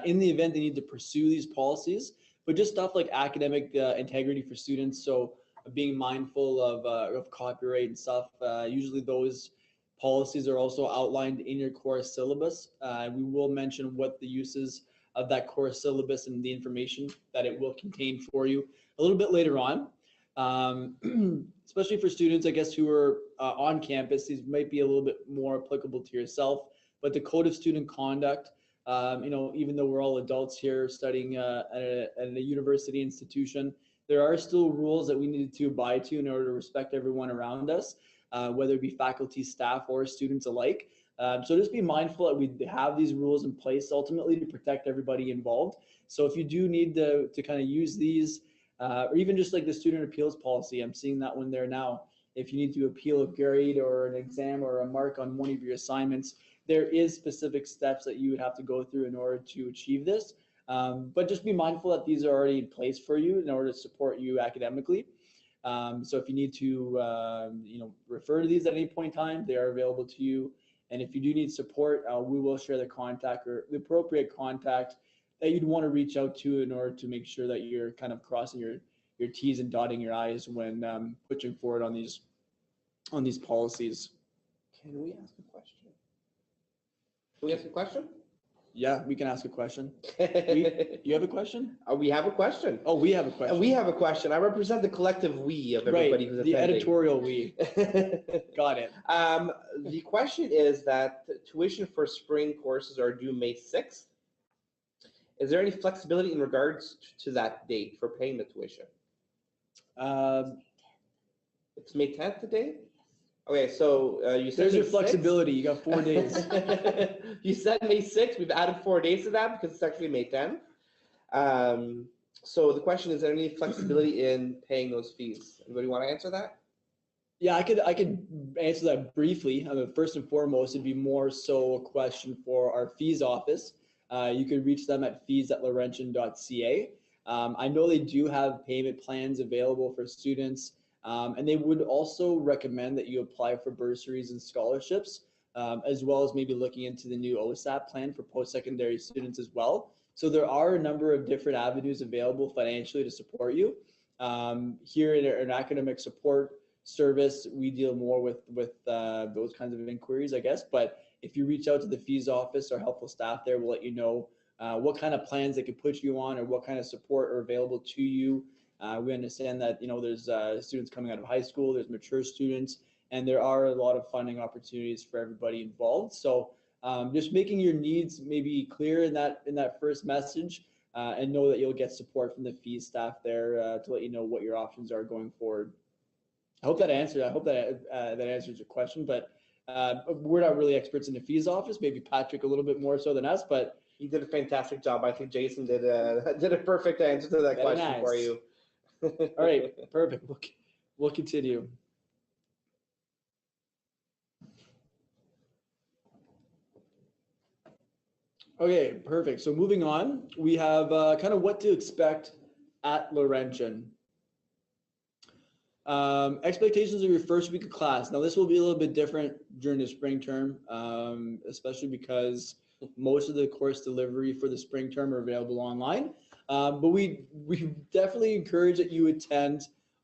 in the event they need to pursue these policies. But just stuff like academic integrity for students, so being mindful of copyright and stuff. Usually those policies are also outlined in your course syllabus. We will mention what the uses of that course syllabus and the information that it will contain for you a little bit later on. Especially for students, I guess, who are on campus, these might be a little bit more applicable to yourself. But the Code of Student Conduct, even though we're all adults here studying at a university institution, there are still rules that we need to abide to in order to respect everyone around us, whether it be faculty, staff, or students alike. So just be mindful that we have these rules in place ultimately to protect everybody involved. So if you do need to kind of use these, or even just like the student appeals policy, I'm seeing that one there now. If you need to appeal a grade or an exam or a mark on one of your assignments, there is specific steps that you would have to go through in order to achieve this. But just be mindful that these are already in place for you in order to support you academically. So if you need to, refer to these at any point in time, they are available to you. And if you do need support, we will share the contact or the appropriate contact that you'd want to reach out to in order to make sure that you're kind of crossing your T's and dotting your I's when pushing forward on these policies. Can we ask a question? Can we ask a question? Yeah, we can ask a question. We You have a question? have a question. Oh, we have a question. And we have a question. I represent the collective we of right, everybody who's the attending. editorial we. Got it. The question is that tuition for spring courses are due May 6th. Is there any flexibility in regards to that date for paying the tuition? It's May 10th today? Okay, so you said There's May your 6th. flexibility. You got 4 days. You said May 6th. We've added 4 days to that because it's actually May 10th. So the question is there any flexibility in paying those fees? Anybody want to answer that? Yeah, I could answer that briefly. First and foremost, it'd be more so a question for our fees office. You could reach them at fees@laurentian.ca. I know they do have payment plans available for students, and they would also recommend that you apply for bursaries and scholarships, as well as maybe looking into the new OSAP plan for post-secondary students as well. So there are a number of different avenues available financially to support you. Here in an academic support service, we deal more with those kinds of inquiries, I guess. But if you reach out to the fees office, our helpful staff there will let you know what kind of plans they could put you on or what kind of support are available to you. We understand that there's students coming out of high school, there's mature students, and there are a lot of funding opportunities for everybody involved. So just making your needs maybe clear in that first message, and know that you'll get support from the fees staff there to let you know what your options are going forward. I hope that answered. I hope that answers your question. But we're not really experts in the fees office. Maybe Patrick a little bit more so than us. But you did a fantastic job. I think Jason did a perfect answer to that question nice. for you. All right, perfect. We'll continue. Okay, perfect. So moving on, we have kind of what to expect at Laurentian. Expectations of your first week of class. Now this will be a little bit different during the spring term, especially because most of the course delivery for the spring term are available online. But we definitely encourage that you attend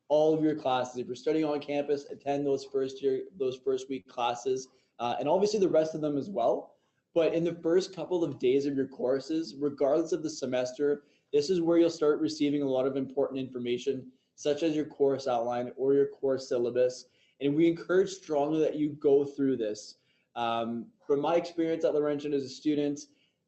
all of your classes. If you're studying on campus, attend those first week classes, and obviously the rest of them as well. But in the first couple of days of your courses, regardless of the semester, this is where you'll start receiving a lot of important information, such as your course outline or your course syllabus. And we encourage strongly that you go through this. From my experience at Laurentian as a student,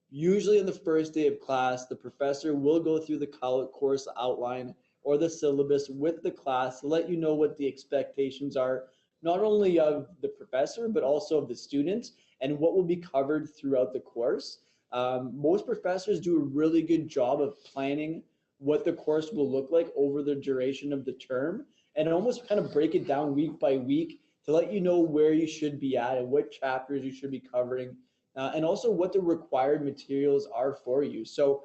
usually in the first day of class, the professor will go through the course outline or the syllabus with the class to let you know what the expectations are, not only of the professor, but also of the students, and what will be covered throughout the course. Most professors do a really good job of planning what the course will look like over the duration of the term, and almost kind of break it down week by week to let you know where you should be at and what chapters you should be covering, and also what the required materials are for you. So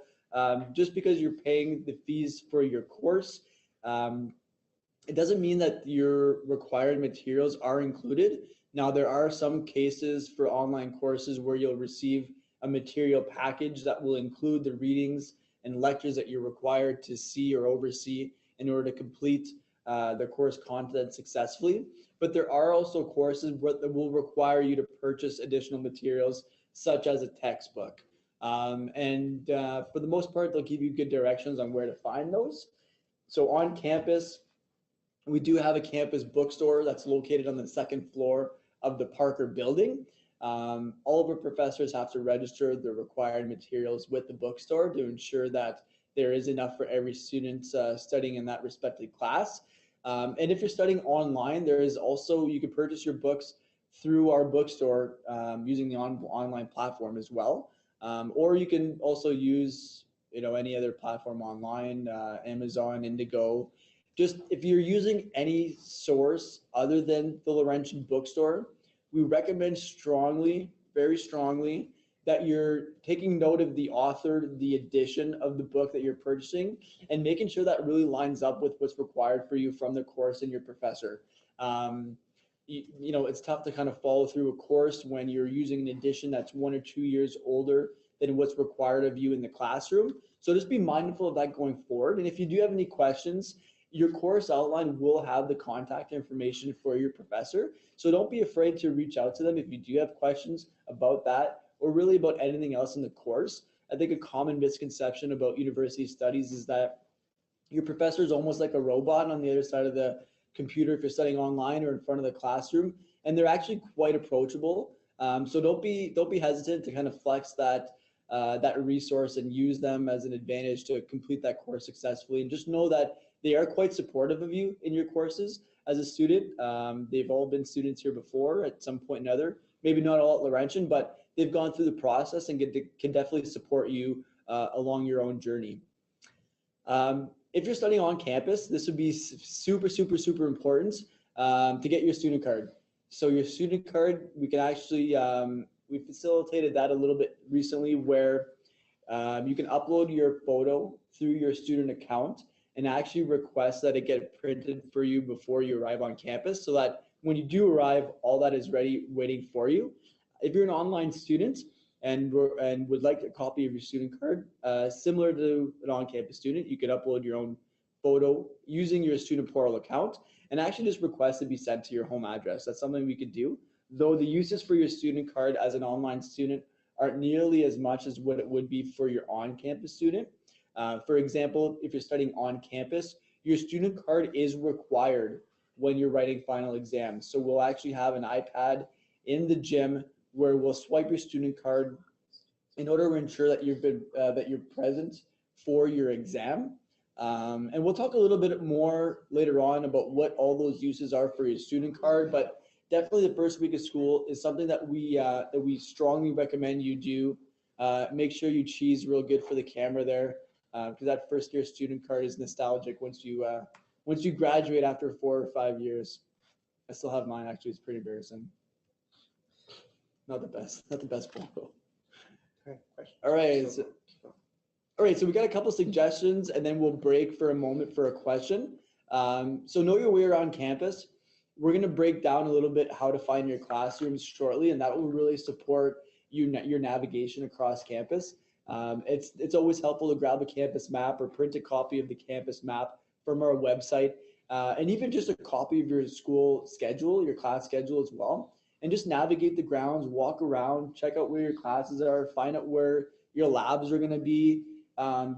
just because you're paying the fees for your course, it doesn't mean that your required materials are included. Now, there are some cases for online courses where you'll receive a material package that will include the readings and lectures that you're required to see or oversee in order to complete the course content successfully. But there are also courses that will require you to purchase additional materials, such as a textbook. And for the most part, they'll give you good directions on where to find those. So on campus, we do have a campus bookstore that's located on the second floor of the Parker building. All of our professors have to register the required materials with the bookstore to ensure that there is enough for every student studying in that respective class. And if you're studying online, there is also, you can purchase your books through our bookstore using the online platform as well. Or you can also use any other platform online, Amazon, Indigo. Just if you're using any source other than the Laurentian bookstore, we recommend strongly, very strongly, that you're taking note of the author, the edition of the book that you're purchasing, and making sure that really lines up with what's required for you from the course and your professor. It's tough to kind of follow through a course when you're using an edition that's 1 or 2 years older than what's required of you in the classroom. So just be mindful of that going forward. And if you do have any questions, your course outline will have the contact information for your professor. So don't be afraid to reach out to them if you do have questions about that or really about anything else in the course. I think a common misconception about university studies is that your professor is almost like a robot on the other side of the computer if you're studying online or in front of the classroom, and they're actually quite approachable. So don't be hesitant to kind of flex that resource and use them as an advantage to complete that course successfully. And just know that they are quite supportive of you in your courses as a student. They've all been students here before at some point or another. Maybe not all at Laurentian, but they've gone through the process and can definitely support you along your own journey. If you're studying on campus, this would be super, super, super important to get your student card. So your student card, we can actually, we facilitated that a little bit recently where you can upload your photo through your student account and actually request that it get printed for you before you arrive on campus so that when you do arrive, all that is ready waiting for you. If you're an online student and would like a copy of your student card, similar to an on-campus student, you could upload your own photo using your student portal account and actually just request it be sent to your home address. That's something we could do. Though the uses for your student card as an online student aren't nearly as much as what it would be for your on-campus student. For example, if you're studying on campus, your student card is required when you're writing final exams. So we'll actually have an iPad in the gym where we'll swipe your student card in order to ensure that you're present for your exam. And we'll talk a little bit more later on about what all those uses are for your student card, but definitely the first week of school is something that we strongly recommend you do. Make sure you cheese real good for the camera there, because that first year student card is nostalgic once you graduate after 4 or 5 years. I still have mine actually. It's pretty embarrassing. Not the best photo. All right. So we got a couple suggestions and then we'll break for a moment for a question. So know your way around campus. We're going to break down a little bit how to find your classrooms shortly, and that will really support your navigation across campus. It's always helpful to grab a campus map or print a copy of the campus map from our website, and even just a copy of your school schedule, your class schedule as well, and just navigate the grounds, walk around, check out where your classes are, find out where your labs are going to be.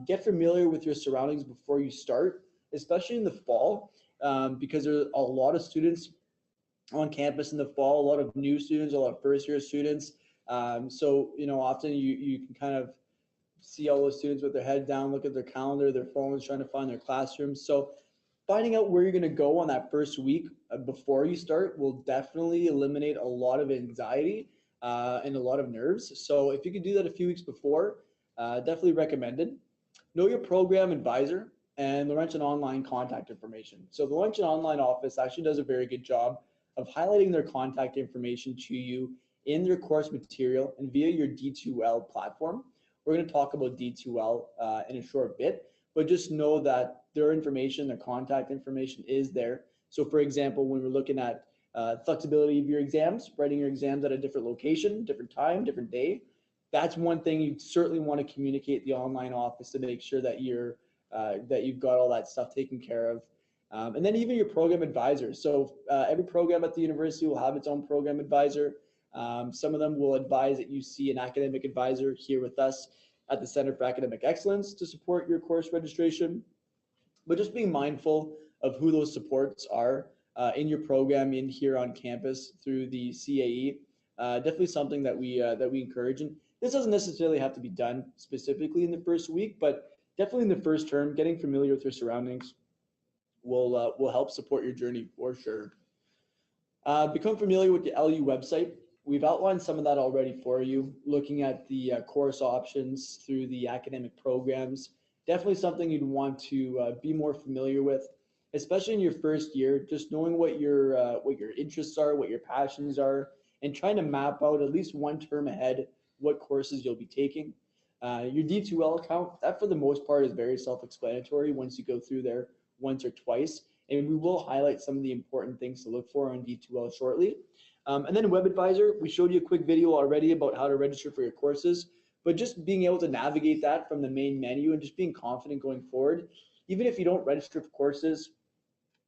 Get familiar with your surroundings before you start, especially in the fall, because there's a lot of students on campus in the fall, a lot of new students, a lot of first year students. So, often you can kind of see all those students with their head down, look at their calendar, their phones, trying to find their classrooms. So finding out where you're going to go on that first week before you start will definitely eliminate a lot of anxiety and a lot of nerves. So if you could do that a few weeks before, definitely recommended. Know your program advisor and Laurentian Online contact information. So the Laurentian Online office actually does a very good job of highlighting their contact information to you in their course material and via your D2L platform. We're going to talk about D2L in a short bit, but just know that their information, their contact information is there. So for example, when we're looking at flexibility of your exams, writing your exams at a different location, different time, different day, that's one thing you certainly want to communicate the online office to make sure that you've got all that stuff taken care of. And then even your program advisor. So every program at the university will have its own program advisor. Some of them will advise that you see an academic advisor here with us at the Center for Academic Excellence to support your course registration. But just being mindful of who those supports are in your program in here on campus through the CAE, definitely something that we encourage. And this doesn't necessarily have to be done specifically in the first week, but definitely in the first term, getting familiar with your surroundings will help support your journey for sure. Become familiar with the LU website. We've outlined some of that already for you, looking at the course options through the academic programs. Definitely something you'd want to be more familiar with, especially in your first year, just knowing what your interests are, what your passions are, and trying to map out at least one term ahead what courses you'll be taking. Your D2L account, that for the most part is very self-explanatory once you go through there once or twice, and we will highlight some of the important things to look for on D2L shortly. And then Web Advisor, we showed you a quick video already about how to register for your courses, but just being able to navigate that from the main menu and just being confident going forward. Even if you don't register for courses,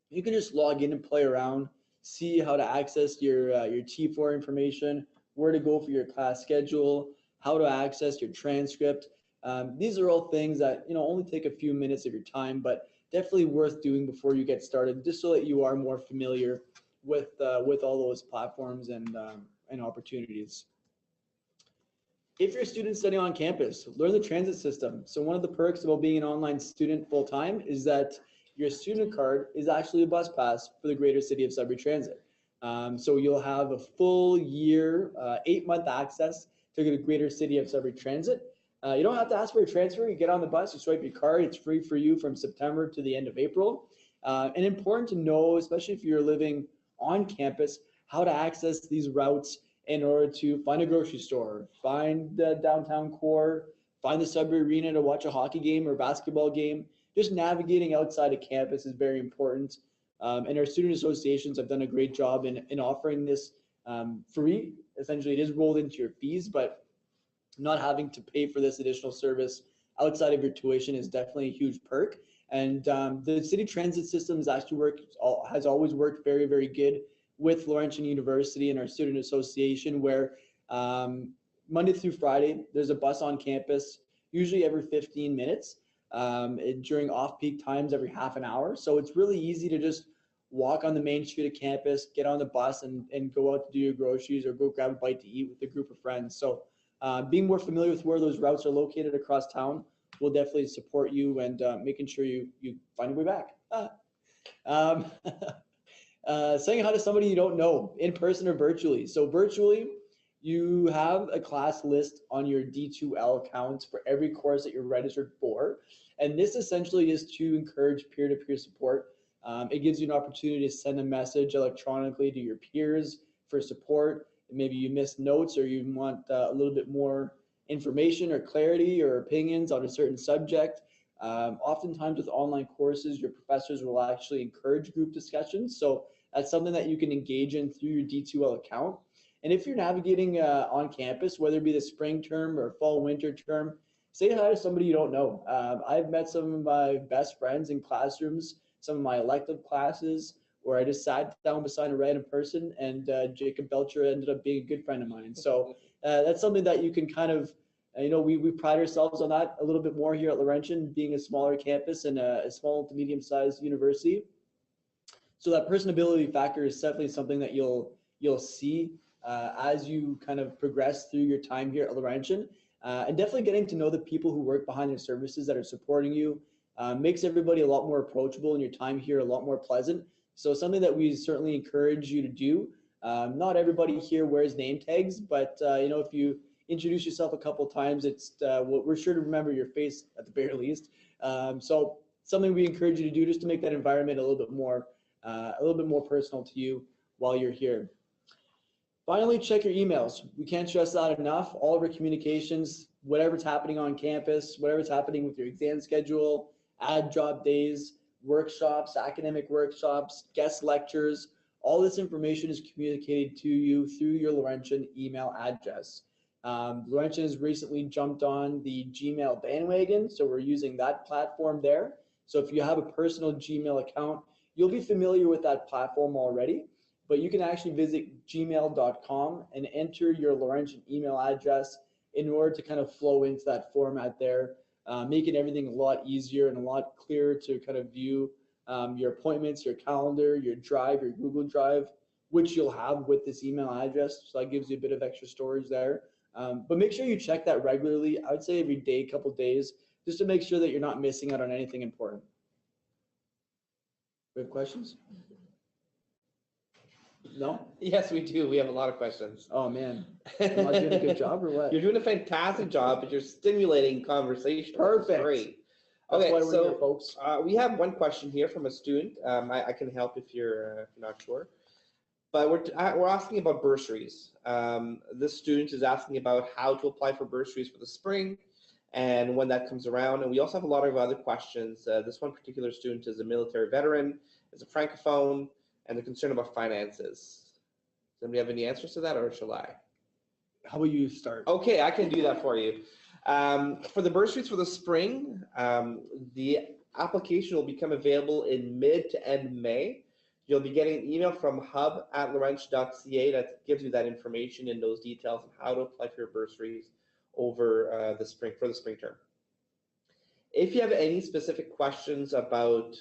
you can just log in and play around, see how to access your T4 information, where to go for your class schedule, how to access your transcript. These are all things that only take a few minutes of your time, but definitely worth doing before you get started, just so that you are more familiar with all those platforms and opportunities. If you're a student studying on campus, learn the transit system. So one of the perks about being an online student full-time is that your student card is actually a bus pass for the greater city of Sudbury Transit. So you'll have a full year, 8-month access to the greater city of Sudbury Transit. You don't have to ask for a transfer. You get on the bus, you swipe your card. It's free for you from September to the end of April. And important to know, especially if you're living on campus, how to access these routes in order to find a grocery store, find the downtown core, find the Sudbury Arena to watch a hockey game or basketball game. Just navigating outside of campus is very important. And our student associations have done a great job in offering this free. Essentially, it is rolled into your fees, but not having to pay for this additional service outside of your tuition is definitely a huge perk. And the city transit system has always worked very, very good with Laurentian University and our student association, where Monday through Friday, there's a bus on campus, usually every 15 minutes, during off-peak times every half an hour. So it's really easy to just walk on the main street of campus, get on the bus and go out to do your groceries or go grab a bite to eat with a group of friends. So being more familiar with where those routes are located across town will definitely support you and making sure you find your way back. Saying hi to somebody you don't know in person or virtually. So virtually, you have a class list on your D2L account for every course that you're registered for. And this essentially is to encourage peer-to-peer support. It gives you an opportunity to send a message electronically to your peers for support. Maybe you missed notes or you want a little bit more information or clarity or opinions on a certain subject. Oftentimes with online courses, your professors will actually encourage group discussions. So that's something that you can engage in through your D2L account. And if you're navigating on campus, whether it be the spring term or fall winter term, say hi to somebody you don't know. I've met some of my best friends in classrooms, some of my elective classes, where I just sat down beside a random person, and Jacob Belcher ended up being a good friend of mine. So that's something that you can kind of, we pride ourselves on that a little bit more here at Laurentian, being a smaller campus and a small to medium-sized university. So that personability factor is definitely something that you'll see as you kind of progress through your time here at Laurentian. And definitely getting to know the people who work behind the services that are supporting you makes everybody a lot more approachable and your time here a lot more pleasant. So something that we certainly encourage you to do. Not everybody here wears name tags, but if you introduce yourself a couple of times, we're sure to remember your face at the very least. So something we encourage you to do just to make that environment a little bit more personal to you while you're here. Finally, check your emails. We can't stress that enough. All of our communications, whatever's happening on campus, whatever's happening with your exam schedule, ad drop days, workshops, academic workshops, guest lectures, all this information is communicated to you through your Laurentian email address. Laurentian has recently jumped on the Gmail bandwagon, so we're using that platform there. So if you have a personal Gmail account, you'll be familiar with that platform already, but you can actually visit gmail.com and enter your Laurentian email address in order to kind of flow into that format there, making everything a lot easier and a lot clearer to kind of view your appointments, your calendar, your drive, your Google Drive, which you'll have with this email address. So that gives you a bit of extra storage there. But make sure you check that regularly. I would say every day, couple days, just to make sure that you're not missing out on anything important. We have questions? No? Yes, we do. We have a lot of questions. Oh man, am I doing a good job or what? You're doing a fantastic job, but you're stimulating conversation. Perfect. Great. That's Okay, why we're so here, folks. we have one question here from a student. I can help if you're not sure. But we're asking about bursaries. This student is asking about how to apply for bursaries for the spring and when that comes around. And we also have a lot of other questions. This one particular student is a military veteran, is a francophone, and they're concerned about finances. Does anybody have any answers to that, or shall I? How about you start? Okay, I can do that for you. For the bursaries for the spring, the application will become available in mid to end May. You'll be getting an email from hub@laurentian.ca that gives you that information and those details on how to apply for your bursaries over the spring for the spring term. If you have any specific questions about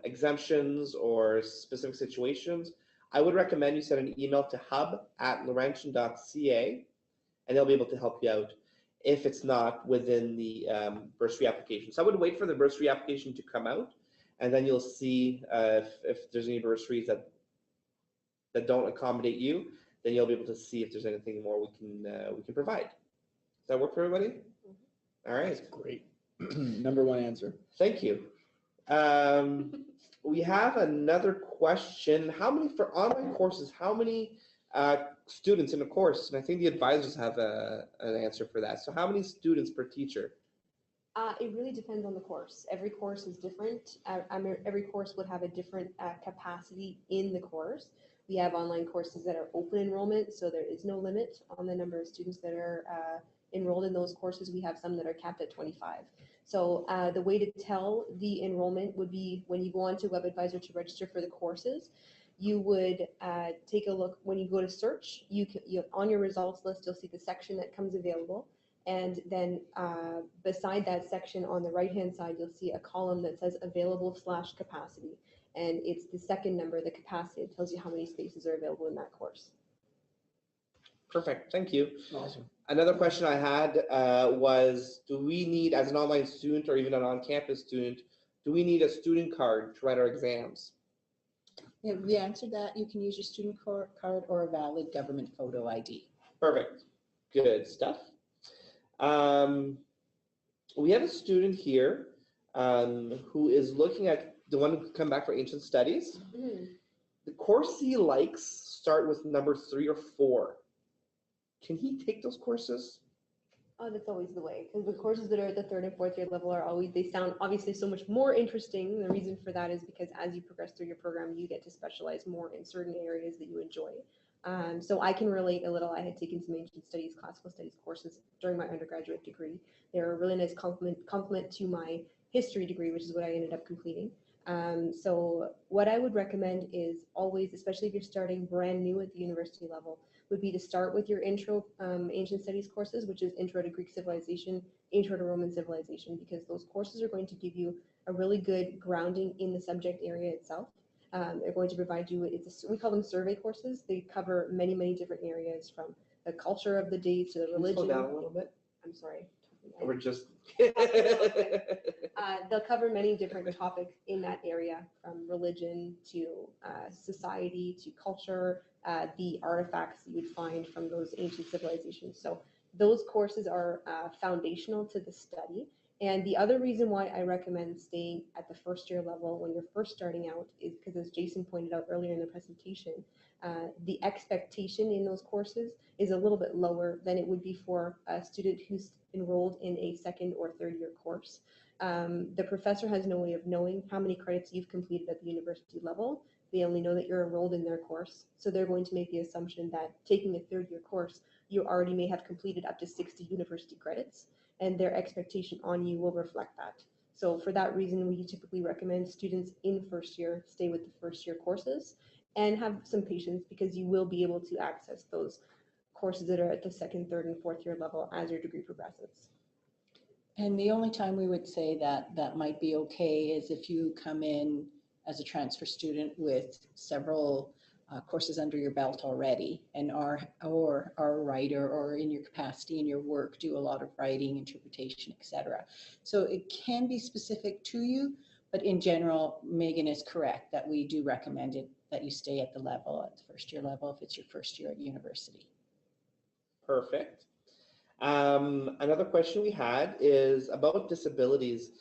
exemptions or specific situations, I would recommend you send an email to hub@laurentian.ca, and they'll be able to help you out if it's not within the bursary application. So I would wait for the bursary application to come out, and then you'll see if there's any bursaries that don't accommodate you. Then you'll be able to see if there's anything more we can provide. Does that work for everybody? All right. That's great. Number one answer. Thank you. We have another question. How many for online courses? How many students in a course? And I think the advisors have an answer for that. So how many students per teacher? It really depends on the course. Every course is different. Every course would have a different capacity in the course. We have online courses that are open enrollment, so there is no limit on the number of students that are enrolled in those courses. We have some that are capped at 25. So the way to tell the enrollment would be when you go onto WebAdvisor to register for the courses, you would take a look. When you go to search, you on your results list, you'll see the section that comes available. And then beside that section on the right-hand side, you'll see a column that says available/capacity. And it's the second number, the capacity. It tells you how many spaces are available in that course. Perfect. Thank you. Awesome. Another question I had was, do we need, as an online student or even an on-campus student, do we need a student card to write our exams? Yeah, we answered that. You can use your student card or a valid government photo ID. Perfect. Good stuff. We have a student here who is looking at the one who come back for ancient studies. Mm-hmm. The course he likes start with number 3 or 4. Can he take those courses? Oh, that's always the way, because the courses that are at the 3rd and 4th year level they sound obviously so much more interesting. The reason for that is because as you progress through your program, you get to specialize more in certain areas that you enjoy. So I can relate a little. I had taken some ancient studies, classical studies courses during my undergraduate degree. They're a really nice complement to my history degree, which is what I ended up completing. So what I would recommend is always, especially if you're starting brand new at the university level, would be to start with your intro ancient studies courses, which is intro to Greek civilization, intro to Roman civilization, because those courses are going to give you a really good grounding in the subject area itself. They're going to provide you, we call them survey courses. They cover many, many different areas, from the culture of the day to the religion. Slow down a little bit. I'm sorry. We're just. They'll cover many different topics in that area, from religion to society to culture, the artifacts you would find from those ancient civilizations. So those courses are foundational to the study. And the other reason why I recommend staying at the 1st year level when you're first starting out is because, as Jason pointed out earlier in the presentation, the expectation in those courses is a little bit lower than it would be for a student who's enrolled in a 2nd or 3rd year course. The professor has no way of knowing how many credits you've completed at the university level. They only know that you're enrolled in their course. So they're going to make the assumption that taking a 3rd year course, you already may have completed up to 60 university credits, and their expectation on you will reflect that. So for that reason, we typically recommend students in 1st year stay with the 1st year courses and have some patience, because you will be able to access those courses that are at the 2nd, 3rd, and 4th year level as your degree progresses. And the only time we would say that that might be okay is if you come in as a transfer student with several courses under your belt already, and are a writer, or in your capacity in your work do a lot of writing, interpretation, etc. So it can be specific to you, but in general, Megan is correct that we do recommend it that you stay at the level, at the 1st year level, if it's your 1st year at university. Perfect. Another question we had is about disabilities,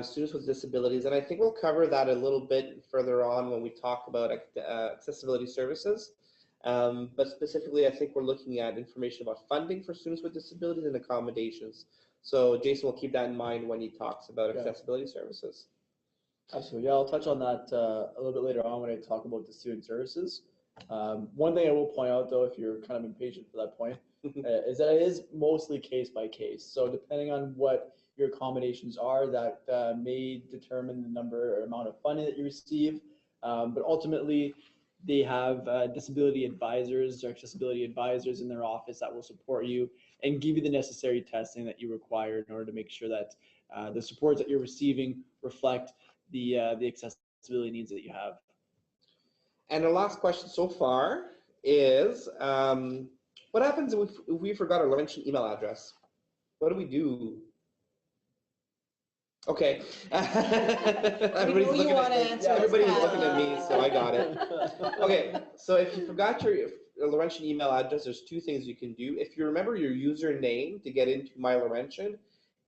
students with disabilities, and I think we'll cover that a little bit further on when we talk about accessibility services. But specifically, I think we're looking at information about funding for students with disabilities and accommodations. So Jason will keep that in mind when he talks about accessibility services. Absolutely. Yeah, I'll touch on that a little bit later on when I talk about the student services. One thing I will point out, though, if you're kind of impatient for that point, is that it is mostly case by case. So depending on what your accommodations are, that may determine the number or amount of funding that you receive. But ultimately, they have disability advisors or accessibility advisors in their office that will support you and give you the necessary testing that you require in order to make sure that the supports that you're receiving reflect the accessibility needs that you have. And the last question so far is, what happens if we forgot our Laurentian email address? What do we do? Okay. Everybody's you looking wanna at me. answer, Everybody's Pat. looking at me, so I got it. Okay, so if you forgot your Laurentian email address, there's two things you can do. If you remember your username to get into My Laurentian,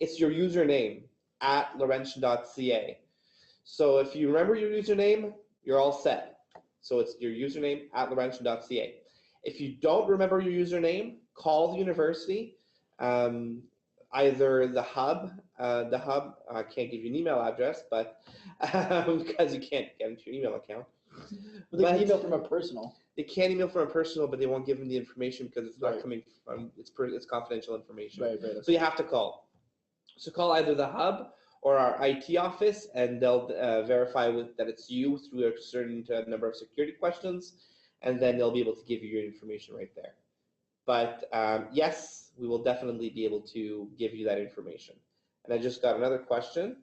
it's your username at laurentian.ca. So if you remember your username, you're all set. So it's your username at laurentian.ca. If you don't remember your username, call the university, either the hub. I can't give you an email address, but because you can't get into your email account. But they can email from a personal. They can email from a personal, but they won't give them the information because it's not Right. coming from, it's confidential information. Right. So you have to call. So call either the hub or our IT office, and they'll verify that it's you through a certain number of security questions, and then they'll be able to give you your information right there. But yes, we will definitely be able to give you that information. And I just got another question.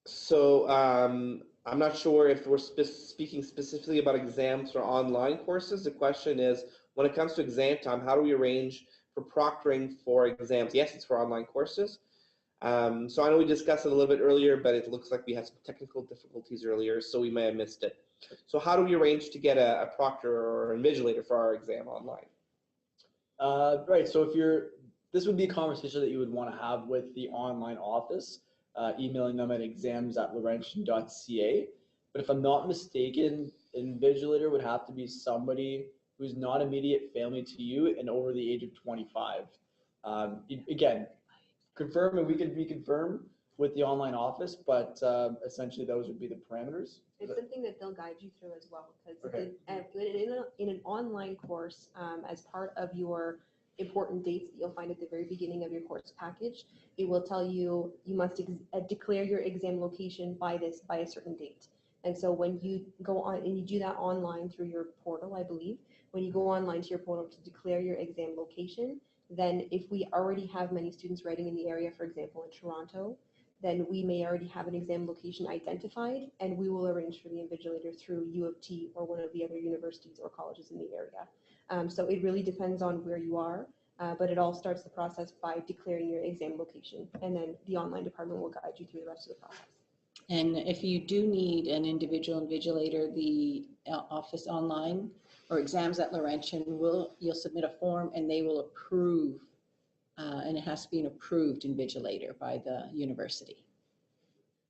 So I'm not sure if we're speaking specifically about exams or online courses. The question is, when it comes to exam time, how do we arrange for proctoring for exams? Yes, it's for online courses. So I know we discussed it a little bit earlier, but it looks like we had some technical difficulties earlier, so we may have missed it. So how do we arrange to get a proctor or invigilator for our exam online? Right. So this would be a conversation that you would want to have with the online office, emailing them at exams@laurentian.ca. But if I'm not mistaken, an invigilator would have to be somebody who's not immediate family to you and over the age of 25. Again, confirm, and we could reconfirm with the online office, but essentially those would be the parameters. It's something that they'll guide you through as well, because Okay. in an online course, as part of your important dates that you'll find at the very beginning of your course package, it will tell you you must declare your exam location by a certain date. And so when you go on and you do that online through your portal, I believe, when you go online to your portal to declare your exam location, then if we already have many students writing in the area, for example, in Toronto, then we may already have an exam location identified, and we will arrange for the invigilator through U of T or one of the other universities or colleges in the area. So it really depends on where you are, but it all starts the process by declaring your exam location, and then the online department will guide you through the rest of the process. And if you do need an individual invigilator, the office online or exams at Laurentian you'll submit a form and they will approve, and it has to be an approved invigilator by the university.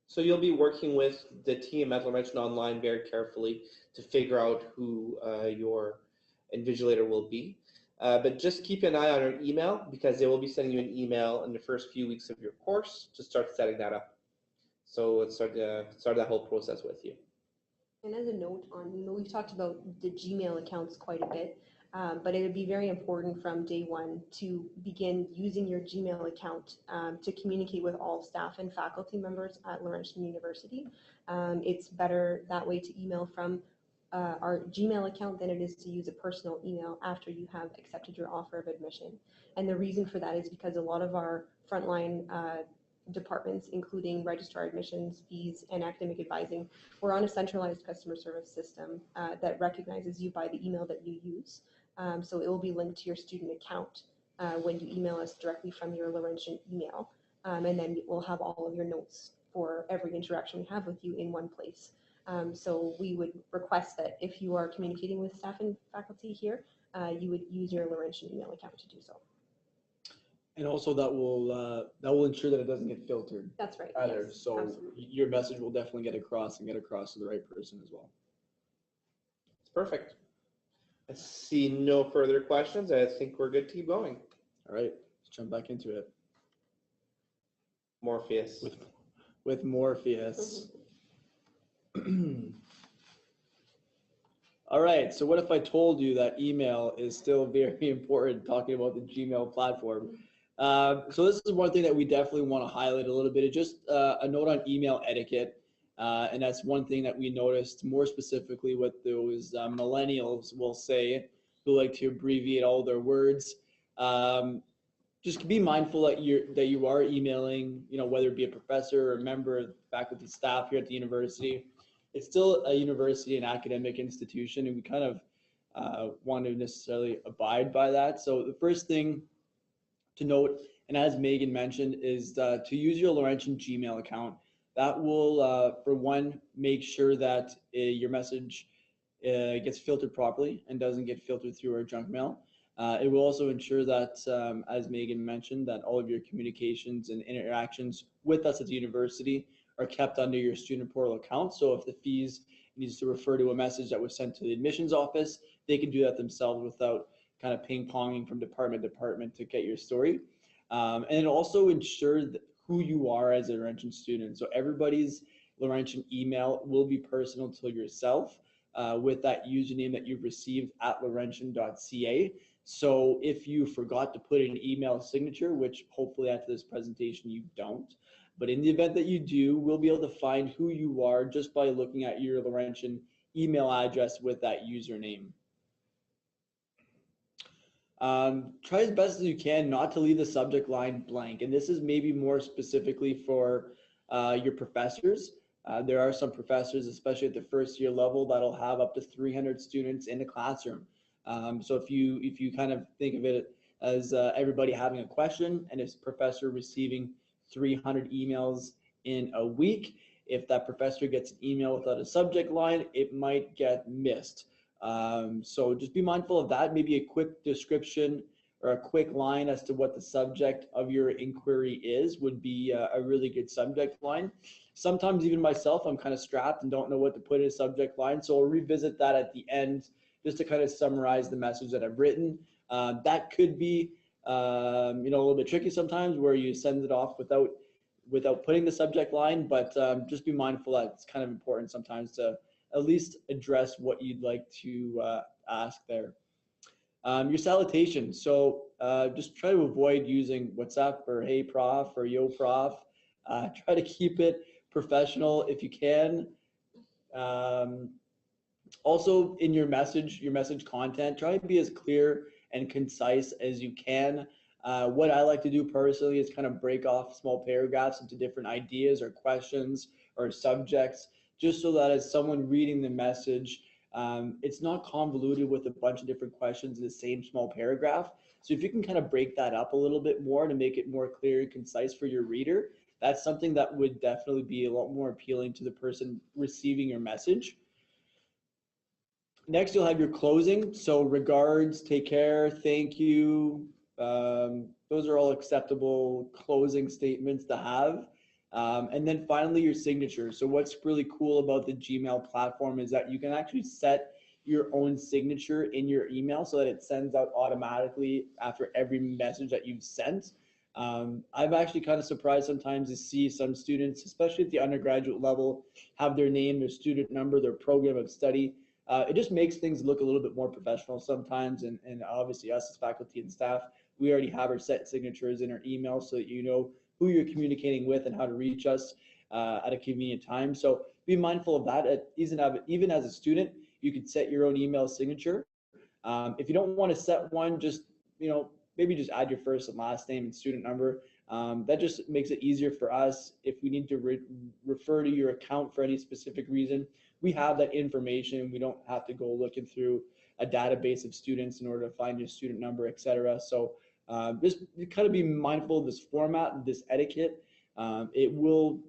So you'll be working with the team at Laurentian Online very carefully to figure out who your invigilator will be. But just keep an eye on your email, because they will be sending you an email in the first few weeks of your course to start setting that up. So let's start that whole process with you. And as a note on, we've talked about the Gmail accounts quite a bit, but it would be very important from day one to begin using your Gmail account to communicate with all staff and faculty members at Laurentian University. It's better that way to email from our Gmail account than it is to use a personal email after you have accepted your offer of admission. And the reason for that is because a lot of our frontline departments, including registrar admissions, fees, and academic advising, we're on a centralized customer service system that recognizes you by the email that you use. So it will be linked to your student account when you email us directly from your Laurentian email. And then we'll have all of your notes for every interaction we have with you in one place. So we would request that if you are communicating with staff and faculty here, you would use your Laurentian email account to do so. And also that will ensure that it doesn't get filtered That's right. either. Yes, So absolutely. your message will definitely get across to the right person as well. Perfect. I see no further questions. I think we're good to keep going. All right, let's jump back into it. Morpheus. With Morpheus. All right, so what if I told you that email is still very important, talking about the Gmail platform? So this is one thing that we definitely want to highlight a little bit. It's just a note on email etiquette. And that's one thing that we noticed more specifically with those millennials will say who like to abbreviate all their words. Just be mindful that you are emailing, whether it be a professor or a member of faculty staff here at the university. It's still a university and academic institution, and we kind of want to necessarily abide by that. So the first thing to note, and as Megan mentioned, is to use your Laurentian Gmail account. That will, for one, make sure that your message gets filtered properly and doesn't get filtered through our junk mail. It will also ensure that, as Megan mentioned, that all of your communications and interactions with us at the university are kept under your student portal account. So if the fees needs to refer to a message that was sent to the admissions office, they can do that themselves without kind of ping-ponging from department to department to get your story. And it also ensures who you are as a Laurentian student. So everybody's Laurentian email will be personal to yourself with that username that you've received at laurentian.ca. So if you forgot to put an email signature, which hopefully after this presentation you don't, but in the event that you do, we'll be able to find who you are just by looking at your Laurentian email address with that username. Try as best as you can not to leave the subject line blank. And this is maybe more specifically for your professors. There are some professors, especially at the first year level, that'll have up to 300 students in the classroom. So if you kind of think of it as everybody having a question and a professor receiving 300 emails in a week, if that professor gets an email without a subject line, it might get missed. So just be mindful of that. Maybe a quick description or a quick line as to what the subject of your inquiry is would be a really good subject line. Sometimes even myself, I'm kind of strapped and don't know what to put in a subject line. So I'll revisit that at the end just to kind of summarize the message that I've written. That could be a little bit tricky sometimes where you send it off without putting the subject line, but just be mindful that it's kind of important sometimes to at least address what you'd like to ask there. Your salutation. So just try to avoid using what's up or hey prof or yo prof. Try to keep it professional if you can. Also in your message content, try to be as clear and concise as you can. What I like to do personally is kind of break off small paragraphs into different ideas or questions or subjects, just so that as someone reading the message, it's not convoluted with a bunch of different questions in the same small paragraph. So if you can kind of break that up a little bit more to make it more clear and concise for your reader, that's something that would definitely be a lot more appealing to the person receiving your message. Next, you'll have your closing. So regards, take care, thank you. Those are all acceptable closing statements to have. And then finally, your signature. So what's really cool about the Gmail platform is that you can actually set your own signature in your email so that it sends out automatically after every message that you've sent. I'm actually kind of surprised sometimes to see some students, especially at the undergraduate level, have their name, their student number, their program of study. It just makes things look a little bit more professional sometimes. And obviously us as faculty and staff, we already have our set signatures in our email so that you know who you're communicating with and how to reach us at a convenient time. So be mindful of that. Even as a student, you could set your own email signature. If you don't want to set one, just maybe just add your first and last name and student number. That just makes it easier for us if we need to refer to your account for any specific reason. We have that information. We don't have to go looking through a database of students in order to find your student number, etc. So just kind of be mindful of this format, this etiquette. It will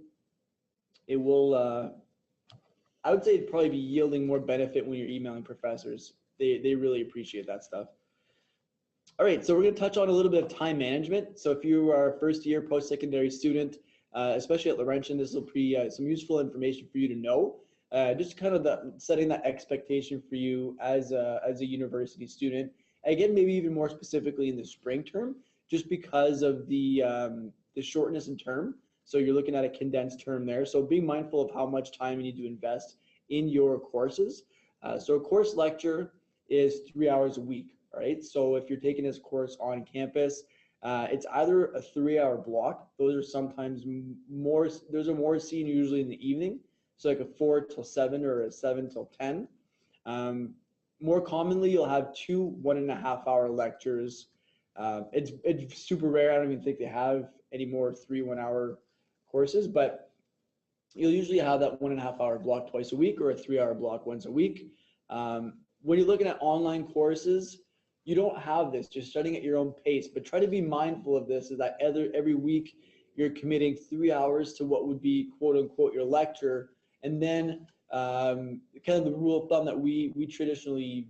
I would say it'd probably be yielding more benefit when you're emailing professors. They really appreciate that stuff. All right, so we're going to touch on a little bit of time management. So if you are a first year post-secondary student, especially at Laurentian, this will be some useful information for you to know. Just kind of setting that expectation for you as a university student. Again, maybe even more specifically in the spring term, just because of the shortness in term. So you're looking at a condensed term there. So be mindful of how much time you need to invest in your courses. So a course lecture is 3 hours a week. All right. So if you're taking this course on campus, it's either a 3-hour block. Those are sometimes more. Those are more seen usually in the evening. So like a 4 till 7 or a 7 till 10. More commonly, you'll have 2 1.5 hour lectures. It's super rare. I don't even think they have any more 3 1 hour courses, but you'll usually have that 1.5 hour block twice a week or a 3 hour block once a week. When you're looking at online courses, you don't have this. You're studying at your own pace, but try to be mindful of this, is that every week you're committing 3 hours to what would be quote unquote your lecture. And then kind of the rule of thumb that we traditionally,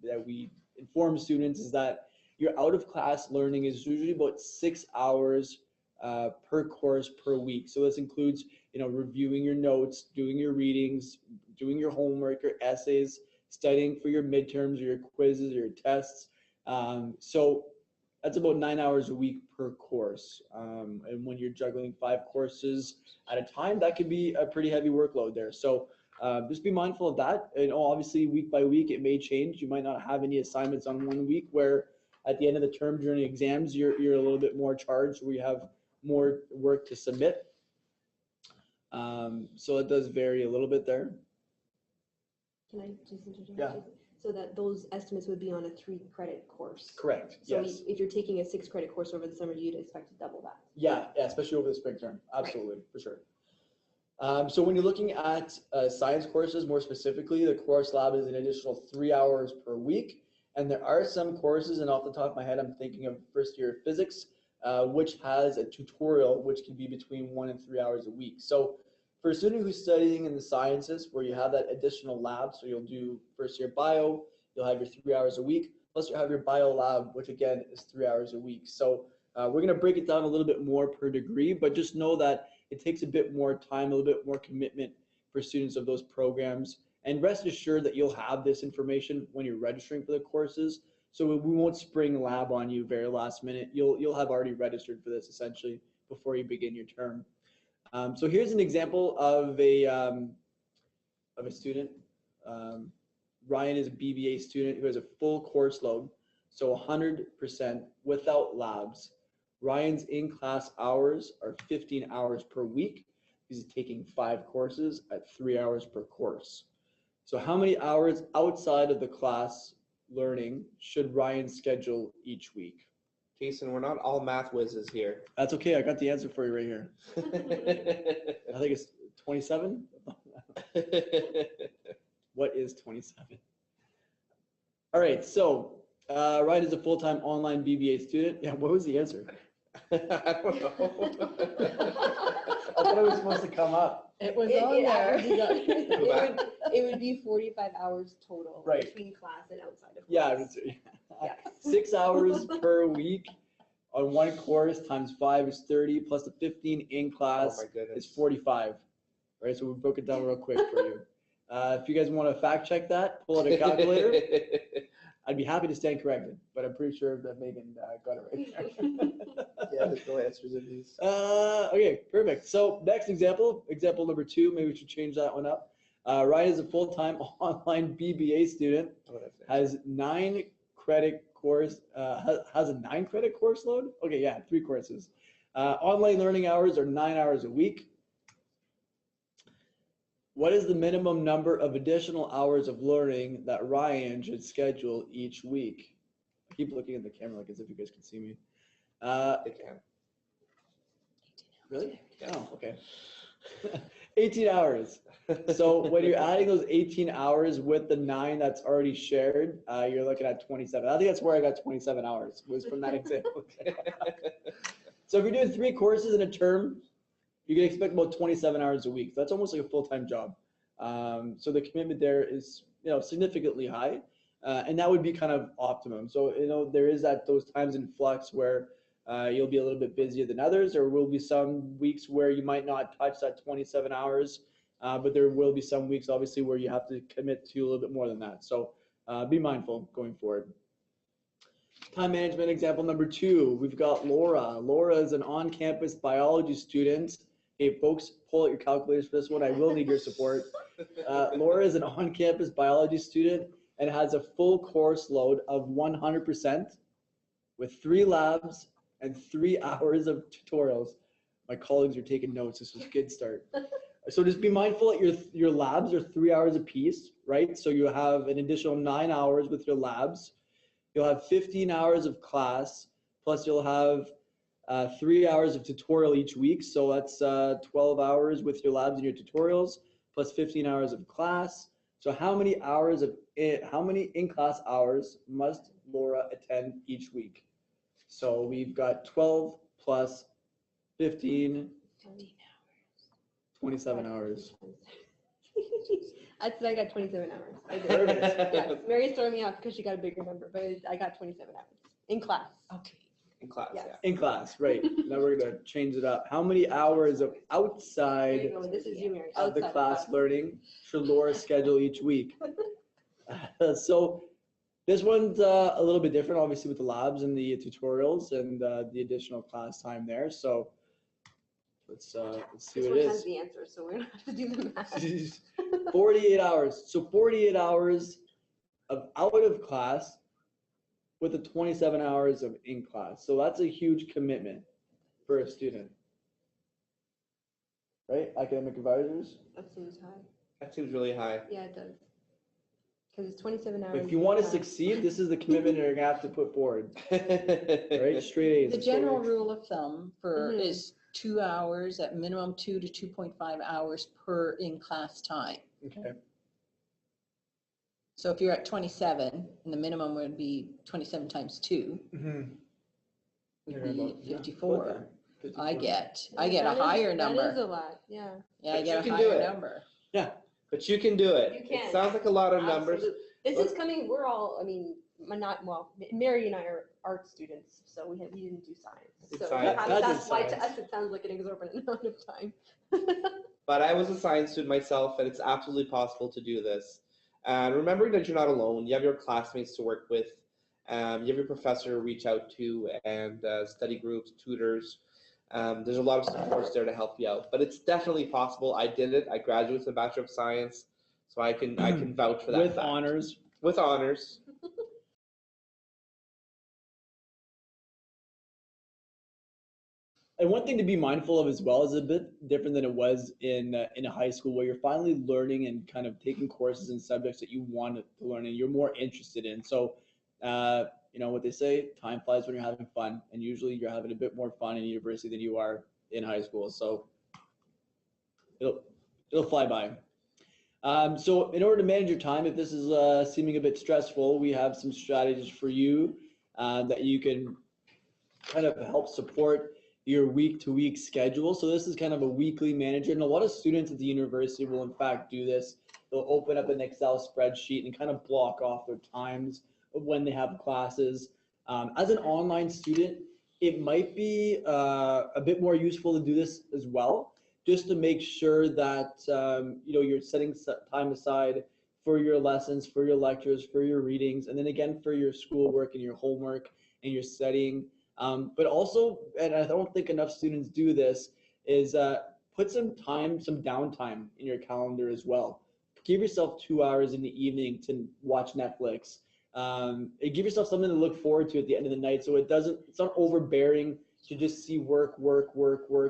that we inform students is that your out of class learning is usually about 6 hours per course per week. So this includes, reviewing your notes, doing your readings, doing your homework, your essays, studying for your midterms or your quizzes or your tests. So that's about 9 hours a week per course. And when you're juggling 5 courses at a time, that can be a pretty heavy workload there. So just be mindful of that. And obviously week by week, it may change. You might not have any assignments on one week where at the end of the term during exams, you're a little bit more charged, where you have more work to submit. So it does vary a little bit there. Can I just interject? Yeah. So that those estimates would be on a 3-credit course. Correct. So yes. if you're taking a 6-credit course over the summer, you'd expect to double that. Yeah, especially over the spring term. Absolutely, for sure. So when you're looking at science courses, more specifically, the course lab is an additional 3 hours per week. And there are some courses, and off the top of my head, I'm thinking of first year physics, which has a tutorial, which can be between 1 and 3 hours a week. So for a student who's studying in the sciences, where you have that additional lab, so you'll do first year bio, you'll have your 3 hours a week, plus you have your bio lab, which again is 3 hours a week. So we're going to break it down a little bit more per degree, but just know that it takes a bit more time, a little bit more commitment for students of those programs. And rest assured that you'll have this information when you're registering for the courses. So we won't spring lab on you very last minute. You'll have already registered for this essentially before you begin your term. So here's an example of a student. Ryan is a BBA student who has a full course load, so 100% without labs. Ryan's in-class hours are 15 hours per week. He's taking 5 courses at 3 hours per course. So how many hours outside of the class learning should Ryan schedule each week? Jason, we're not all math whizzes here. That's okay. I got the answer for you right here. I think it's 27. What is 27? All right. So Ryan is a full-time online BBA student. Yeah. What was the answer? I don't know. I thought it was supposed to come up. It was on there. It would be 45 hours total, Right. between class and outside of class. Yeah. 6 hours per week on one course times 5 is 30, plus the 15 in class Oh my goodness. is 45. All right, so we broke it down real quick for you. If you guys want to fact check that, pull out a calculator. I'd be happy to stand corrected, but I'm pretty sure that Megan got it right there. Yeah, there's no answers in these. Okay, perfect. So next example number 2, maybe we should change that one up. Ryan is a full-time online BBA student, has 9 credit course, has a 9 credit course load. Okay, yeah, 3 courses. Online learning hours are 9 hours a week. What is the minimum number of additional hours of learning that Ryan should schedule each week? I keep looking at the camera like as if you guys can see me. They can. Really? Yeah. Oh, okay. 18 hours. So when you're adding those 18 hours with the 9 that's already shared, you're looking at 27. I think that's where I got 27 hours, was from that example. So if you're doing 3 courses in a term, you can expect about 27 hours a week. So that's almost like a full-time job. So the commitment there is, significantly high, and that would be kind of optimum. So, there is those times in flux where you'll be a little bit busier than others. There will be some weeks where you might not touch that 27 hours, but there will be some weeks, obviously, where you have to commit to a little bit more than that. So be mindful going forward. Time management example number 2, we've got Laura. Laura is an on-campus biology student. Hey, folks, pull out your calculators for this one. I will need your support. Laura is an on-campus biology student and has a full course load of 100% with 3 labs and 3 hours of tutorials. My colleagues are taking notes. This was a good start. So just be mindful that your labs are 3 hours apiece, right? So you have an additional 9 hours with your labs. You'll have 15 hours of class, plus you'll have 3 hours of tutorial each week. So that's 12 hours with your labs and your tutorials, plus 15 hours of class. So how many in-class hours must Laura attend each week? So we've got 12 plus 15, 27 hours. I got 27 hours. I did. Perfect. Yeah, Mary's throwing me off because she got a bigger number, but I got 27 hours in class. Okay. In class, Yes. yeah. In class, right. Now we're going to change it up. How many hours of There outside you go. This is you, Mary. of the Outside class learning should Laura schedule each week? So this one's a little bit different, obviously, with the labs and the tutorials and the additional class time there. So let's see This what one it has is. the answer, so we're gonna have to do the math. 48 hours. So 48 hours of out of class with the 27 hours of in class. So that's a huge commitment for a student. Right? Academic advisors. That seems high. That seems really high. Yeah, it does. Because it's 27 hours. But if you want to in class. succeed, this is the commitment you're going to have to put forward. Right? Straight A's. The general rule of thumb for Mhm. is 2 hours, at minimum 2 to 2.5 hours per in-class time. Okay. So if you're at 27, and the minimum would be 27 times 2, Mm-hmm. would be 54. I get a That is- higher That is number. a lot, yeah. Yeah, I But get you a can do higher it. number. But you can do it. You can. It sounds like a lot of numbers. Absolutely. This is coming, we're all, I mean, Mary and I are art students, so we didn't do science. Did So science. that's why to Science. us it sounds like an exorbitant amount of time. But I was a science student myself, and it's absolutely possible to do this. And remembering that you're not alone, you have your classmates to work with, you have your professor to reach out to, and study groups, tutors. There's a lot of supports there to help you out. But it's definitely possible. I did it. I graduated with a Bachelor of Science, so I can vouch for that. With fact. honors. With honors. And one thing to be mindful of as well is a bit different than it was in a high school, where you're finally learning and kind of taking courses and subjects that you want to learn and you're more interested in. So, you know what they say, time flies when you're having fun, and usually you're having a bit more fun in university than you are in high school. So it'll fly by. So in order to manage your time, if this is seeming a bit stressful, we have some strategies for you that you can kind of help support your week-to-week schedule. So this is kind of a weekly manager, and a lot of students at the university will in fact do this. They'll open up an Excel spreadsheet and kind of block off their times of when they have classes. As an online student, it might be a bit more useful to do this as well, just to make sure that you know, you're setting time aside for your lessons, for your lectures, for your readings, and then again for your schoolwork and your homework and your studying. But also, and I don't think enough students do this, is put some downtime in your calendar as well. Give yourself 2 hours in the evening to watch Netflix. And give yourself something to look forward to at the end of the night, so it's not overbearing to just see work,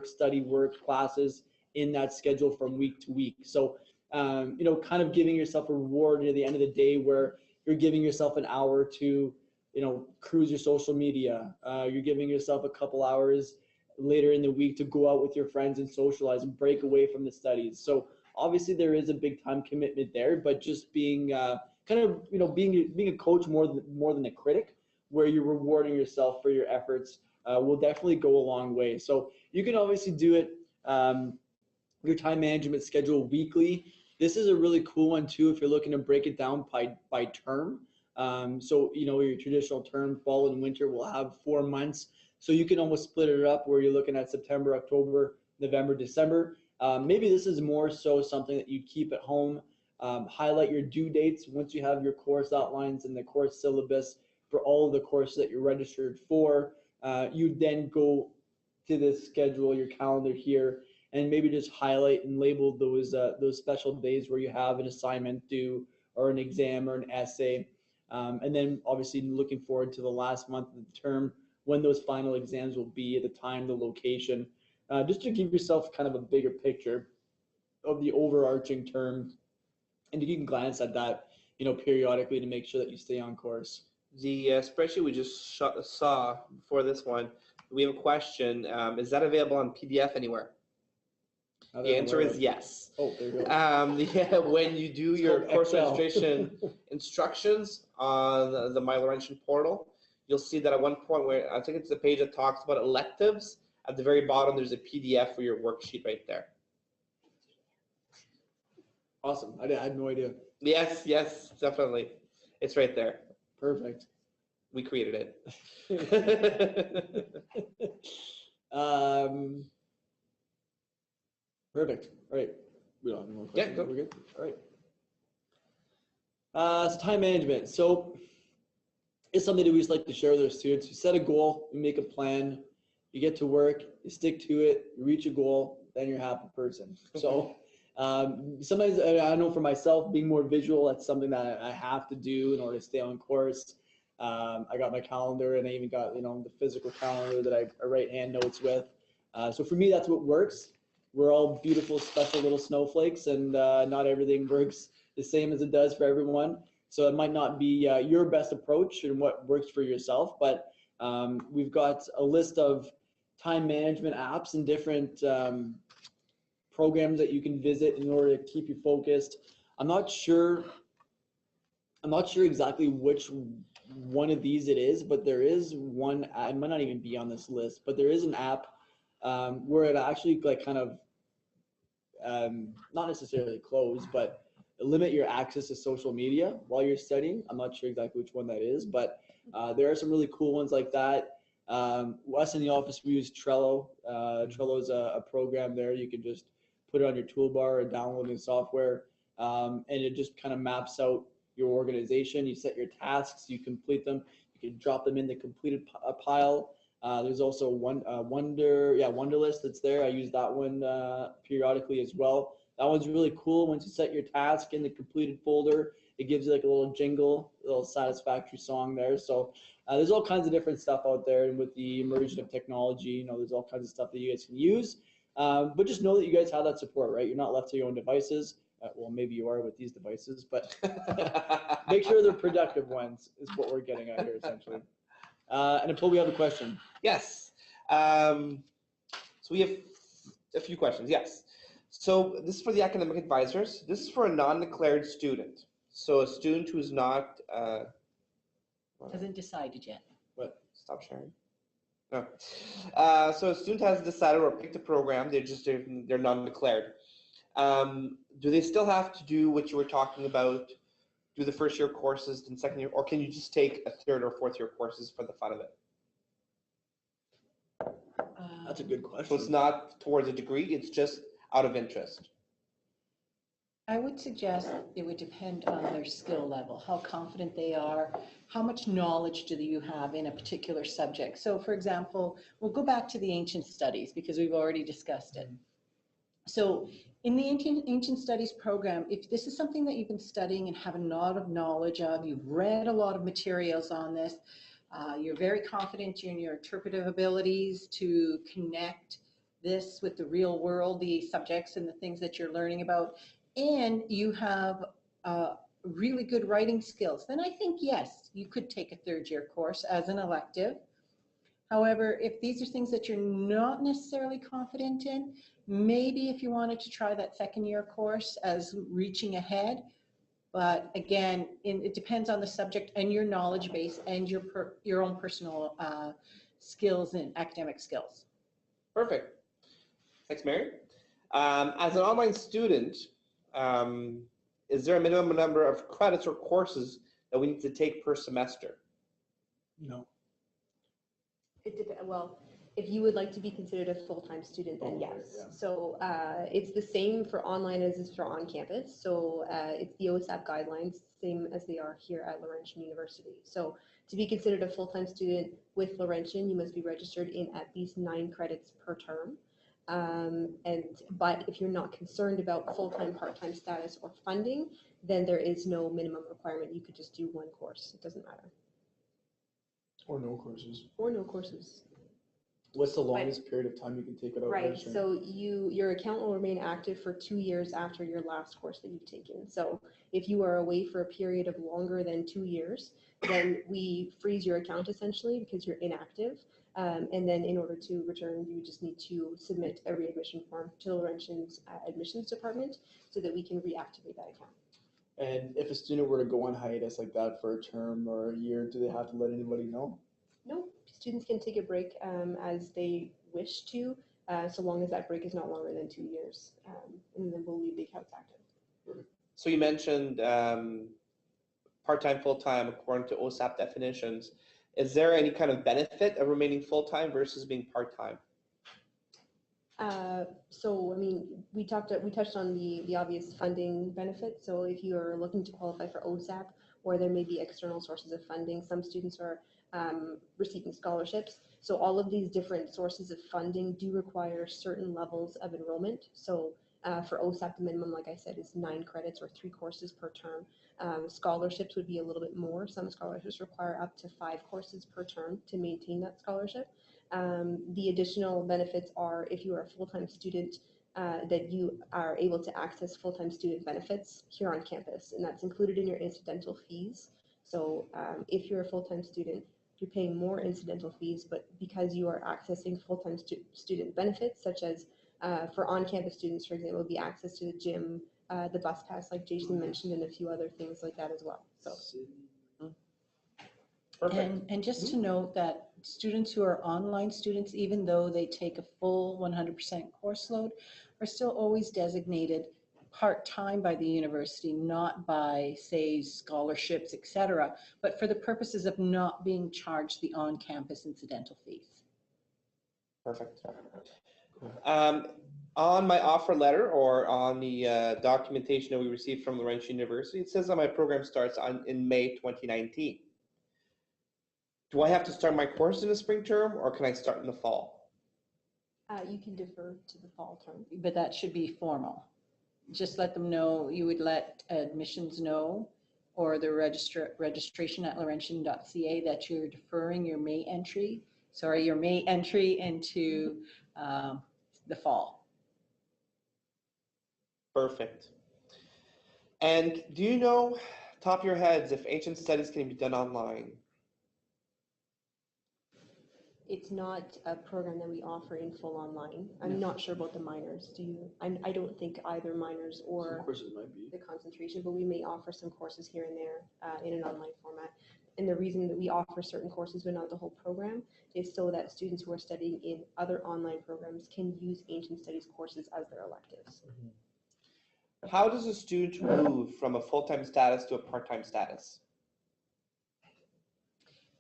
study, work, classes in that schedule from week to week. So, you know, kind of giving yourself a reward near the end of the day where you're giving yourself an hour to, you know, cruise your social media. You're giving yourself a couple hours later in the week to go out with your friends and socialize and break away from the studies. So obviously there is a big time commitment there, but just being kind of, you know, being a coach more than a critic, where you're rewarding yourself for your efforts, will definitely go a long way. So you can obviously do it, your time management schedule weekly. This is a really cool one too if you're looking to break it down by term. So, you know, your traditional term, fall and winter, will have 4 months. So you can almost split it up where you're looking at September, October, November, December. Maybe this is more so something that you keep at home. Highlight your due dates once you have your course outlines and the course syllabus for all of the courses that you're registered for. You then go to this schedule, your calendar here, and maybe just highlight and label those special days where you have an assignment due or an exam or an essay. And then obviously looking forward to the last month of the term when those final exams will be, the time, the location, just to give yourself kind of a bigger picture of the overarching term, and you can glance at that, periodically to make sure that you stay on course. The spreadsheet we just saw before this one, we have a question. Is that available on PDF anywhere? The answer is yes. Oh, there you go. Yeah, when you do your called course Excel. registration instructions on the My Laurentian portal, you'll see that at one point where I think it's the page that talks about electives, at the very bottom there's a PDF for your worksheet right there. Awesome. I had no idea. Yes, definitely. It's right there. Perfect. We created it. Perfect. All right. We don't have any more questions. Yeah, go. We're good. All right. So time management. So it's something that we just like to share with our students. You set a goal, you make a plan, you get to work, you stick to it, you reach a goal, then you're a happy person. So sometimes I know for myself, being more visual, that's something that I have to do in order to stay on course. I got my calendar, and I even got the physical calendar that I write hand notes with. So for me, that's what works. We're all beautiful, special little snowflakes, and not everything works the same as it does for everyone. So it might not be your best approach and what works for yourself, but we've got a list of time management apps and different programs that you can visit in order to keep you focused. I'm not sure exactly which one of these it is, but there is one. It might not even be on this list, but there is an app where it actually kind of not necessarily close, but limit your access to social media while you're studying. I'm not sure exactly which one that is, but there are some really cool ones like that. Us in the office, we use Trello. Trello is a program there. You can just put it on your toolbar or downloading software, and it just kind of maps out your organization. You set your tasks, you complete them, you can drop them in the completed pile. There's also Wunderlist that's there. I use that one periodically as well. That one's really cool. Once you set your task in the completed folder, it gives you like a little jingle, a little satisfactory song there. So there's all kinds of different stuff out there, and with the immersion of technology, there's all kinds of stuff that you guys can use. But just know that you guys have that support, right? You're not left to your own devices. Well, maybe you are with these devices, but make sure they're productive ones is what we're getting at here, essentially. And Nicole, we have a question. Yes. So we have a few questions. Yes. So this is for the academic advisors. This is for a non-declared student. So a student who's not Hasn't decided yet. What? Stop sharing. No. So a student has decided or picked a program. They're non-declared. Do they still have to do what you were talking about? Do the first year courses, then second year, or can you just take a third or fourth year courses for the fun of it? That's a good question. So it's not towards a degree, it's just out of interest. I would suggest it would depend on their skill level, how confident they are, how much knowledge do you have in a particular subject. So for example, we'll go back to the ancient studies because we've already discussed it. So in the ancient studies program, if this is something that you've been studying and have a lot of knowledge of, you've read a lot of materials on this, you're very confident in your interpretive abilities to connect this with the real world, the subjects and the things that you're learning about, and you have really good writing skills, then I think, yes, you could take a third year course as an elective. However, if these are things that you're not necessarily confident in, maybe if you wanted to try that second year course as reaching ahead, but again, it depends on the subject and your knowledge base and your own personal skills and academic skills. Perfect. Thanks, Mary. As an online student, is there a minimum number of credits or courses that we need to take per semester? No. Well, if you would like to be considered a full-time student, then yes. Yeah. So it's the same for online as is for on-campus. So it's the OSAP guidelines, same as they are here at Laurentian University. So to be considered a full-time student with Laurentian, you must be registered in at least 9 credits per term. But if you're not concerned about full-time, part-time status or funding, then there is no minimum requirement. You could just do 1 course. It doesn't matter. Or no courses. Or no courses. What's the longest period of time you can take it out? Right, so your account will remain active for 2 years after your last course that you've taken. So if you are away for a period of longer than 2 years, then we freeze your account essentially because you're inactive. And then in order to return, you just need to submit a readmission form to Laurentian's admissions department so that we can reactivate that account. And if a student were to go on hiatus like that for a term or a year, do they have to let anybody know? No, students can take a break as they wish to, so long as that break is not longer than 2 years, and then we'll leave the accounts active. So you mentioned part-time, full-time according to OSAP definitions. Is there any kind of benefit of remaining full-time versus being part-time? So, I mean, we touched on the obvious funding benefits. So if you are looking to qualify for OSAP, or there may be external sources of funding, some students are receiving scholarships. So all of these different sources of funding do require certain levels of enrollment. So for OSAP, the minimum, like I said, is 9 credits or 3 courses per term. Scholarships would be a little bit more. Some scholarships require up to 5 courses per term to maintain that scholarship. The additional benefits are if you are a full-time student, that you are able to access full-time student benefits here on campus, and that's included in your incidental fees. So if you're a full-time student, you're paying more incidental fees, but because you are accessing full-time student benefits, such as for on-campus students, for example, would be access to the gym, the bus pass, like Jason mentioned, and a few other things like that as well. So. Perfect. And just to note that students who are online students, even though they take a full 100% course load, are still always designated part-time by the university, not by, say, scholarships, etc., but for the purposes of not being charged the on-campus incidental fees. Perfect. On my offer letter or on the documentation that we received from Laurentian University, it says that my program starts in May 2019. Do I have to start my course in the spring term or can I start in the fall? You can defer to the fall term. But that should be formal. Just let them know, you would let admissions know, or the registration at Laurentian.ca that you're deferring your May entry into the fall. Perfect. And do you know, top of your heads, if ancient studies can be done online? It's not a program that we offer in full online. I'm not sure about the minors. Do you? I don't think either minors or Courses might be. the concentration, but we may offer some courses here and there in an online format. And the reason that we offer certain courses but not the whole program is so that students who are studying in other online programs can use ancient studies courses as their electives. How does a student move from a full-time status to a part-time status?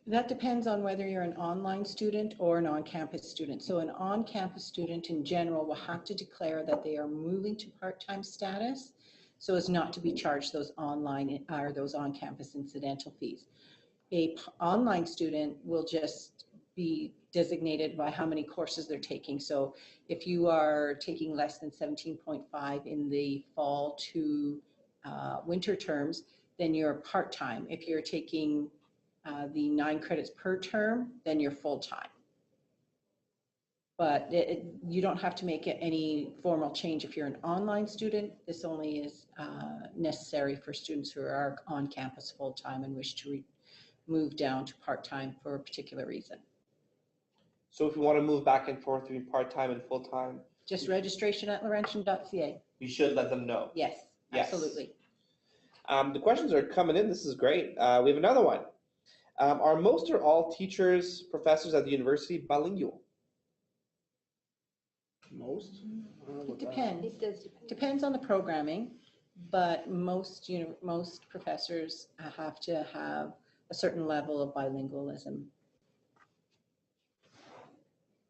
That depends on whether you're an online student or an on-campus student. So an on-campus student in general will have to declare that they are moving to part-time status so as not to be charged those online or those on-campus incidental fees. A online student will just be designated by how many courses they're taking. So if you are taking less than 17.5 in the fall to winter terms, then you're part-time. If you're taking the 9 credits per term, then you're full-time. But you don't have to make any formal change if you're an online student. This only is necessary for students who are on campus full-time and wish to move down to part-time for a particular reason. So if you want to move back and forth between part-time and full-time, Just registration at Laurentian.ca. you should let them know. Yes, Yes. absolutely. The questions are coming in. This is great. We have another one. Are most or all teachers, professors at the university bilingual? Most? I don't know It about that. depends. It does depend. Depends on the programming, but most professors have to have a certain level of bilingualism.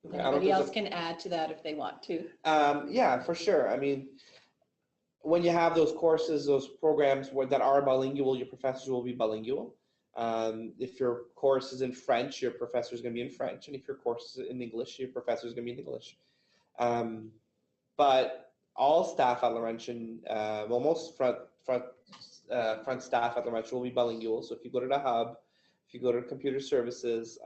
Okay, I don't Anybody think else that- can add to that if they want to. Yeah, for sure. I mean, when you have those courses, those programs that are bilingual, your professors will be bilingual. If your course is in French, your professor is going to be in French, and if your course is in English, your professor is going to be in English. But all staff at Laurentian, well, most front staff at Laurentian will be bilingual. So if you go to the hub, if you go to computer services,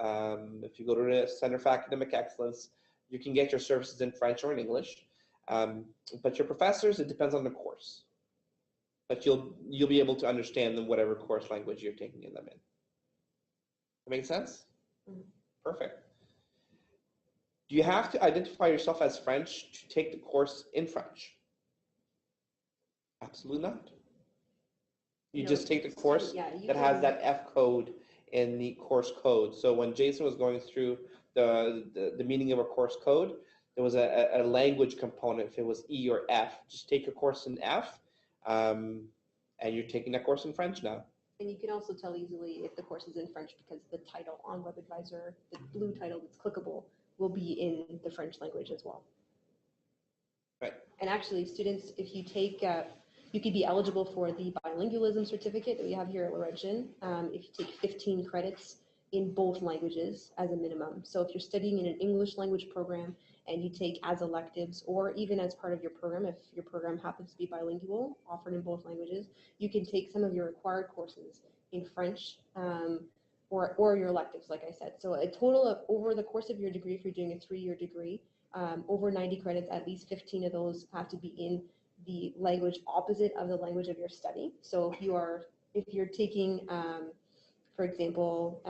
if you go to the Center for Academic Excellence, you can get your services in French or in English. But your professors, it depends on the course. But you'll be able to understand them whatever course language you're taking them in. That make sense? Mhm. Perfect. Do you have to identify yourself as French to take the course in French? Absolutely not. You No, just take the course yeah, you that has can- that F code in the course code. So when Jason was going through the meaning of a course code, there was a language component. If it was E or F, just take a course in F, and you're taking that course in French now. And you can also tell easily if the course is in French because the title on WebAdvisor, the blue title that's clickable, will be in the French language as well. Right. And actually, students, if you take, you could be eligible for the bilingualism certificate that we have here at Laurentian if you take 15 credits in both languages as a minimum. So if you're studying in an English language program and you take as electives or even as part of your program, if your program happens to be bilingual, offered in both languages, you can take some of your required courses in French or your electives, like I said. So a total of, over the course of your degree, if you're doing a 3-year degree, over 90 credits, at least 15 of those have to be in the language opposite of the language of your study. So if you're taking, for example,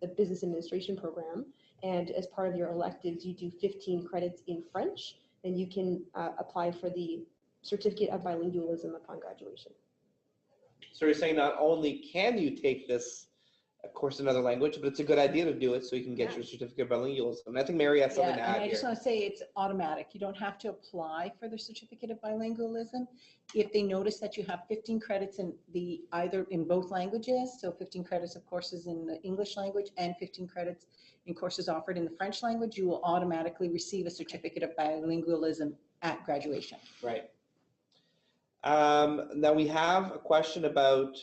the business administration program, and as part of your electives, you do 15 credits in French, then you can apply for the certificate of bilingualism upon graduation. So you're saying not only can you take this course in another language, but it's a good idea to do it so you can get Yeah. your certificate of bilingualism. And I think Mary has something Yeah, to and add I just here. want to say it's automatic. You don't have to apply for the certificate of bilingualism. If they notice that you have 15 credits in either in both languages, so 15 credits of courses in the English language and 15 credits in courses offered in the French language, you will automatically receive a certificate of bilingualism at graduation. Right. Now we have a question about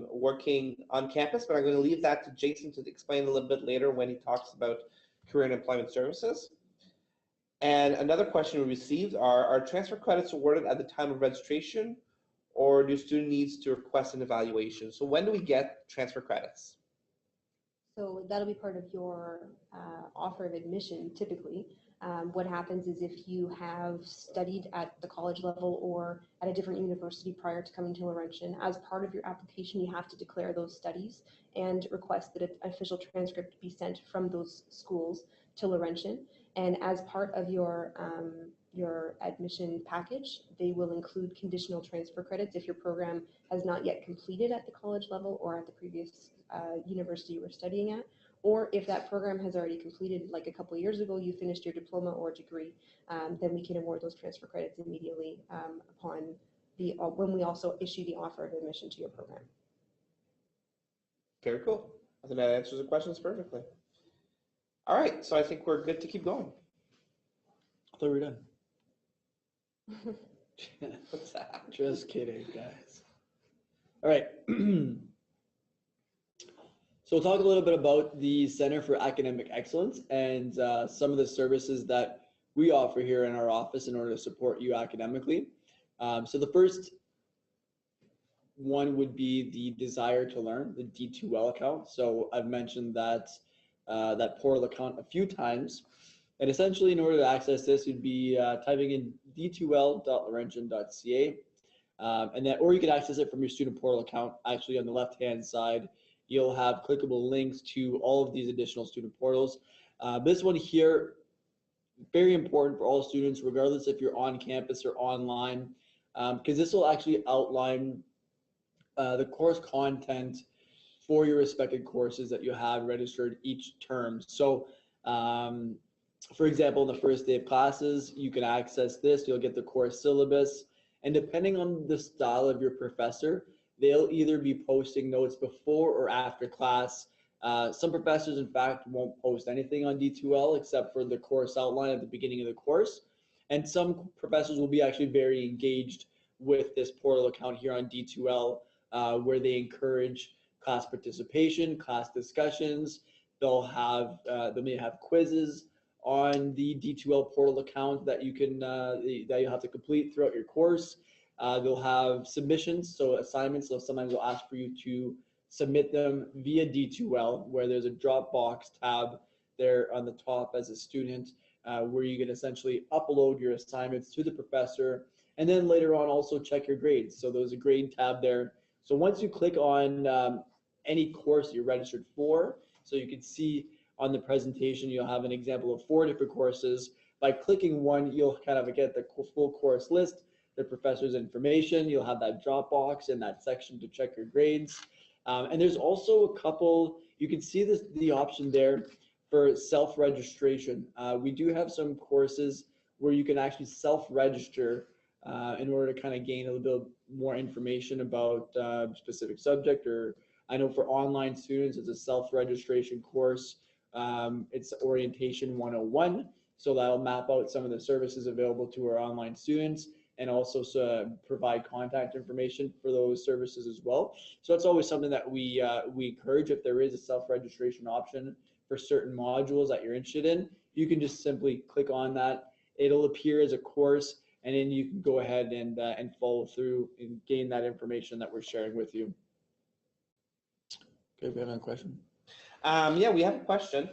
working on campus, but I'm going to leave that to Jason to explain a little bit later when he talks about career and employment services. And another question we received are transfer credits awarded at the time of registration, or do student needs to request an evaluation? So when do we get transfer credits? So that'll be part of your offer of admission typically. What happens is if you have studied at the college level or at a different university prior to coming to Laurentian, as part of your application, you have to declare those studies and request that an official transcript be sent from those schools to Laurentian. And as part of your admission package, they will include conditional transfer credits if your program has not yet completed at the college level or at the previous university you were studying at, or if that program has already completed, like a couple of years ago, you finished your diploma or degree, then we can award those transfer credits immediately upon when we also issue the offer of admission to your program. Very cool. I think that answers the questions perfectly. All right, so I think we're good to keep going. I thought we were done. What's that? Just kidding, guys. All right. So we'll talk a little bit about the Center for Academic Excellence and some of the services that we offer here in our office in order to support you academically. So the first one would be the Desire to Learn, the D2L account. So I've mentioned that that portal account a few times. And essentially, in order to access this, you'd be typing in d2l.laurentian.ca, and then, or you can access it from your student portal account. Actually, on the left-hand side, you'll have clickable links to all of these additional student portals. This one here, very important for all students, regardless if you're on campus or online, because this will actually outline the course content for your respected courses that you have registered each term. So, for example, the first day of classes, you can access this, you'll get the course syllabus, and depending on the style of your professor, they'll either be posting notes before or after class. Some professors, in fact, won't post anything on D2L except for the course outline at the beginning of the course. And some professors will be actually very engaged with this portal account here on D2L, where they encourage class participation, class discussions. They may have quizzes on the D2L portal account that you can that you have to complete throughout your course. They'll have submissions, so assignments. So sometimes they'll ask for you to submit them via D2L, where there's a Dropbox tab there on the top as a student, where you can essentially upload your assignments to the professor, and then later on also check your grades. So there's a grade tab there. So once you click on any course you're registered for, so you can see on the presentation, you'll have an example of 4 different courses. By clicking one, you'll kind of get the full course list, the professor's information. You'll have that Dropbox in that section to check your grades. And there's also a couple, you can see the option there for self-registration. We do have some courses where you can actually self-register in order to kind of gain a little bit more information about a specific subject. Or I know for online students, it's a self-registration course. It's Orientation 101. So that'll map out some of the services available to our online students, and also provide contact information for those services as well. So that's always something that we encourage. If there is a self-registration option for certain modules that you're interested in, you can just simply click on that. It'll appear as a course, and then you can go ahead and follow through and gain that information that we're sharing with you. Okay, we have another question. Yeah, we have a question.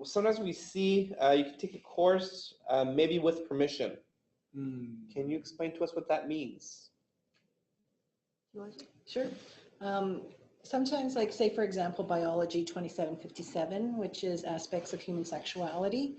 Sometimes we see you can take a course maybe with permission. Can you explain to us what that means? Sure. Sometimes, like say, for example, biology 2757, which is aspects of human sexuality,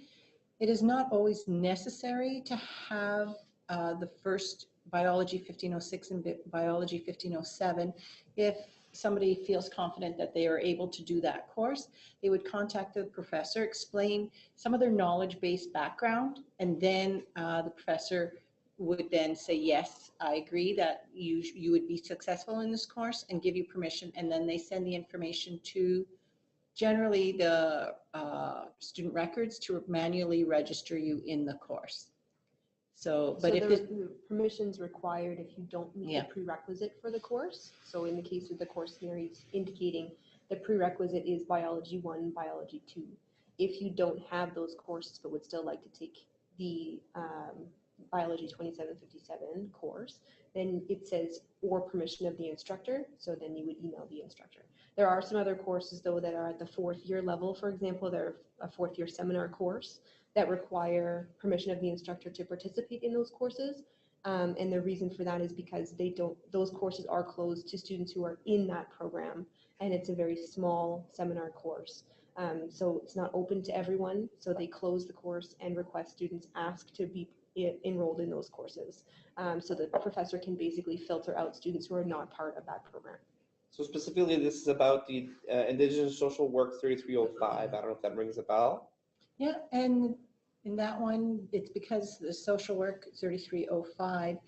it is not always necessary to have the first biology 1506 and biology 1507. If somebody feels confident that they are able to do that course, they would contact the professor, explain some of their knowledge-based background, and then the professor would then say, yes, I agree that you would be successful in this course, and give you permission. And then they send the information to generally the student records to manually register you in the course. So, but if the permission's required if you don't meet Yeah. the prerequisite for the course. So in the case of the course series indicating the prerequisite is biology 1, biology 2. If you don't have those courses but would still like to take the biology 2757 course, then it says or permission of the instructor. So then you would email the instructor. There are some other courses though that are at the 4th year level. For example, they're a 4th year seminar course that require permission of the instructor to participate in those courses. And the reason for that is because those courses are closed to students who are in that program, and it's a very small seminar course. So it's not open to everyone. So they close the course and request students ask to be enrolled in those courses. So the professor can basically filter out students who are not part of that program. So specifically, this is about the Indigenous Social Work 3305. I don't know if that rings a bell. Yeah, and in that one, it's because the social work 3305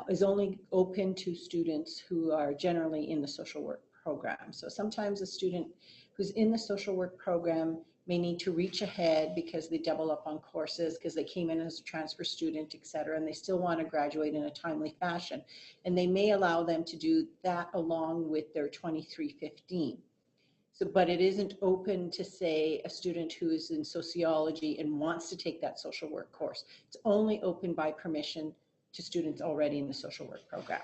is only open to students who are generally in the social work program. So sometimes a student who's in the social work program may need to reach ahead because they double up on courses, because they came in as a transfer student, et cetera, and they still want to graduate in a timely fashion. And they may allow them to do that along with their 2315. So, but it isn't open to, say, a student who is in sociology and wants to take that social work course. It's only open by permission to students already in the social work program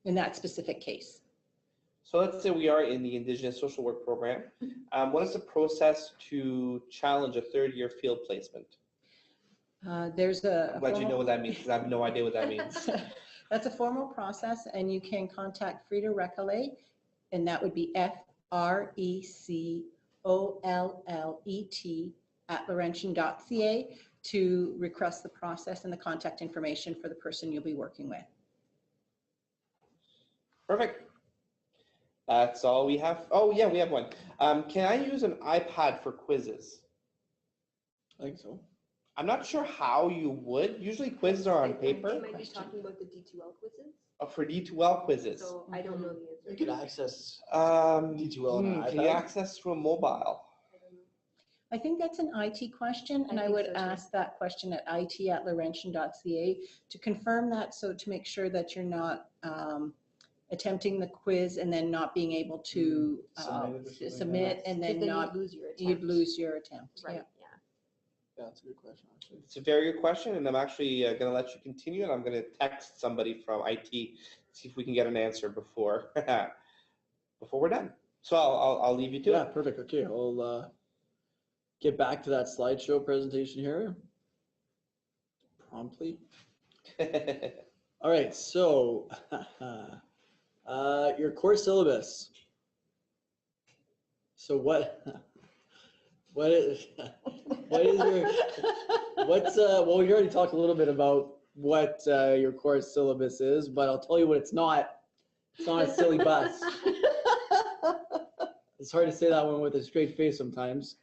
in that specific case. So let's say we are in the Indigenous Social Work program. What is the process to challenge a 3rd-year field placement? There's a I'm glad you know what that means, because I have no idea what that means. That's a formal process, and you can contact Frida Recollet, and that would be FRECOLLET@Laurentian.ca to request the process and the contact information for the person you'll be working with. Perfect. That's all we have. Oh yeah, we have one. Can I use an iPad for quizzes? I think so. I'm not sure how you would. Usually quizzes are on You paper. might be talking about the D2L quizzes. For D2L quizzes. So I don't know the answer. You could access Can D2L on an you iPad. access through a mobile? I don't know. I think that's an IT question, and I think would so, too. ask that question at it@laurentian.ca to confirm that, so to make sure that you're not attempting the quiz and then not being able to submit and then Then not, you'd lose your attempt. you'd lose your attempt. Right, Yeah. yeah. Yeah, that's a good question, actually. It's a very good question, and I'm actually going to let you continue, and I'm going to text somebody from IT, see if we can get an answer before. before we're done. So I'll leave you to Yeah, perfect. Okay, I'll get back to that slideshow presentation here promptly. it. All right, so your course syllabus. So what is your well, we already talked a little bit about what your course syllabus is, but I'll tell you what it's not. It's not a silly bus. It's hard to say that one with a straight face sometimes.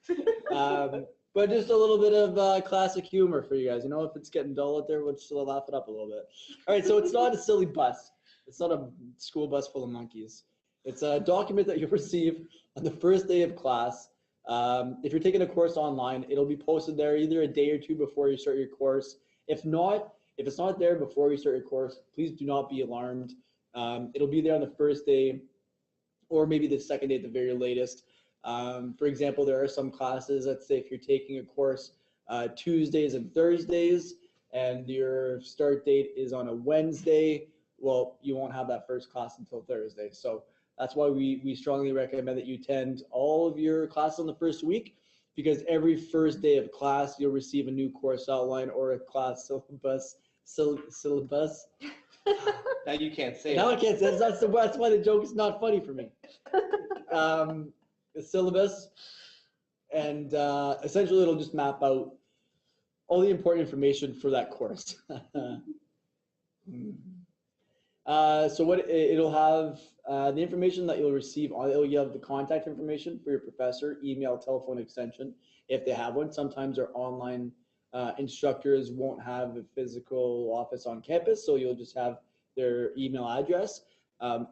But just a little bit of classic humor for you guys. You know, if it's getting dull out there, we'll just laugh it up a little bit. All right, so it's not a silly bus. It's not a school bus full of monkeys. It's a document that you'll receive on the first day of class. If you're taking a course online, it'll be posted there either a day or two before you start your course. If it's not there before you start your course, please do not be alarmed. It'll be there on the first day or maybe the second day at the very latest. For example, there are some classes, let's say if you're taking a course Tuesdays and Thursdays and your start date is on a Wednesday, well, you won't have that first class until Thursday. So that's why we strongly recommend that you attend all of your classes on the first week, because every first day of class, you'll receive a new course outline or a class syllabus. Now you can't say Now it. I can't say it. That's why the joke is not funny for me. The syllabus, and essentially it'll just map out all the important information for that course. So what it'll have, the information that you'll receive on it, you'll have the contact information for your professor, email, telephone extension, if they have one. Sometimes our online instructors won't have a physical office on campus, so you'll just have their email address.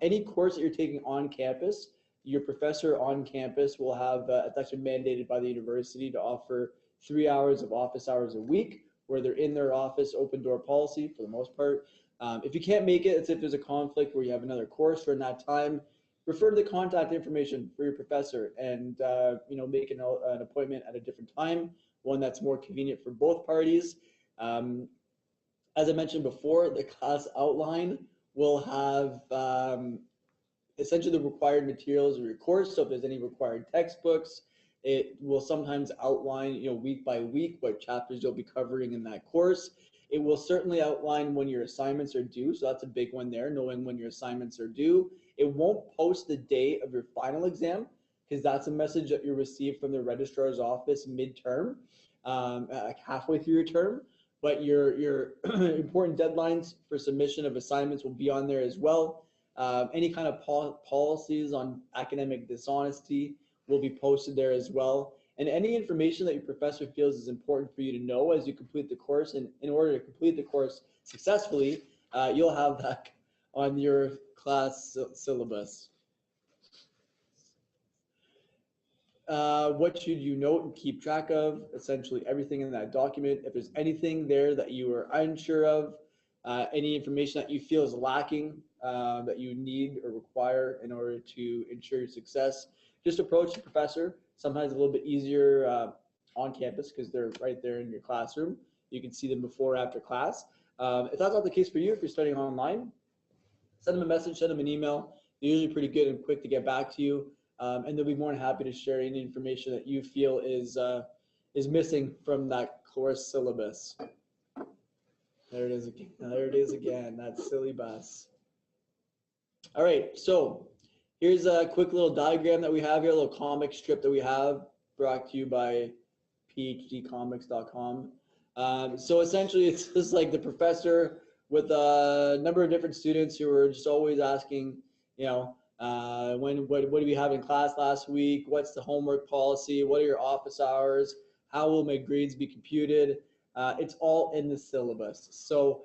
Any course that you're taking on campus, your professor on campus will have, it's actually mandated by the university to offer 3 hours of office hours a week, where they're in their office, open door policy for the most part. If you can't make it, it's if there's a conflict where you have another course during that time, refer to the contact information for your professor and make an appointment at a different time, one that's more convenient for both parties. As I mentioned before, the class outline will have essentially the required materials of your course. So if there's any required textbooks, it will sometimes outline, week by week what chapters you'll be covering in that course. It will certainly outline when your assignments are due. So that's a big one there, knowing when your assignments are due. It won't post the date of your final exam, because that's a message that you receive from the registrar's office midterm, like halfway through your term. But your important deadlines for submission of assignments will be on there as well. Any kind of policies on academic dishonesty will be posted there as well. And any information that your professor feels is important for you to know as you complete the course. And in order to complete the course successfully, you'll have that on your class syllabus. What should you note and keep track of? Essentially everything in that document. If there's anything there that you are unsure of, any information that you feel is lacking, that you need or require in order to ensure your success, just approach the professor. Sometimes a little bit easier on campus because they're right there in your classroom. You can see them before or after class. If that's not the case for you, if you're studying online, send them a message, send them an email. They're usually pretty good and quick to get back to you. And they'll be more than happy to share any information that you feel is missing from that course syllabus. There it is again. There it is again. That silly bus. All right, so here's a quick little diagram that we have here, a little comic strip that we have brought to you by phdcomics.com. So essentially, it's just like the professor with a number of different students who are just always asking, what did we have in class last week? What's the homework policy? What are your office hours? How will my grades be computed? It's all in the syllabus. So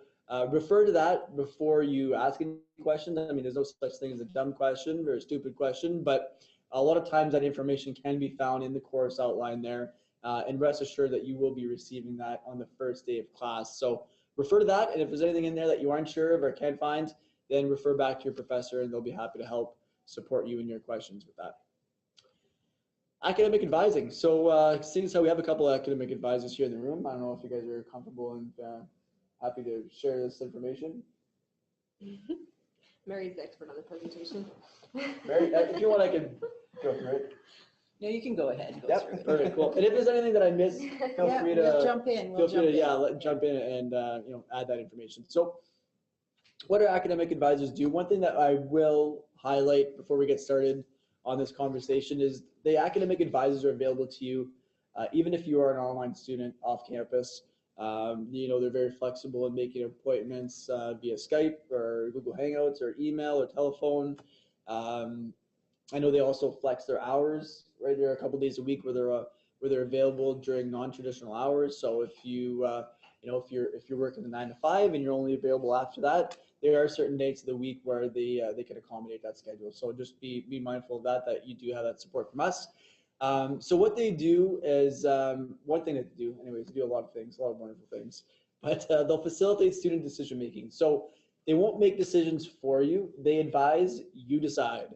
refer to that before you ask any questions. I mean, there's no such thing as a dumb question or a stupid question, but a lot of times that information can be found in the course outline there. And rest assured that you will be receiving that on the first day of class. So refer to that. And if there's anything in there that you aren't sure of or can't find, then refer back to your professor and they'll be happy to help support you in your questions with that. Academic advising. So seeing as how we have a couple of academic advisors here in the room, I don't know if you guys are comfortable and happy to share this information. Mary's the expert on the presentation. Mary, if you want, I can go through it. No, you can go ahead and go Yep, through it. perfect, cool. And if there's anything that I missed, feel Yeah, free we'll to jump in. feel free to jump in and add that information. So what do academic advisors do? One thing that I will highlight before we get started on this conversation is the academic advisors are available to you even if you are an online student off campus. They're very flexible in making appointments via Skype or Google Hangouts or email or telephone. I know they also flex their hours, right? There are a couple days a week where they're available during non-traditional hours. So if if you're working the 9 to 5 and you're only available after that, there are certain dates of the week where they can accommodate that schedule. So just be mindful of that you do have that support from us. So what they do is one thing that they do, anyways, they do a lot of things, a lot of wonderful things, but they'll facilitate student decision making. So they won't make decisions for you. They advise, you decide.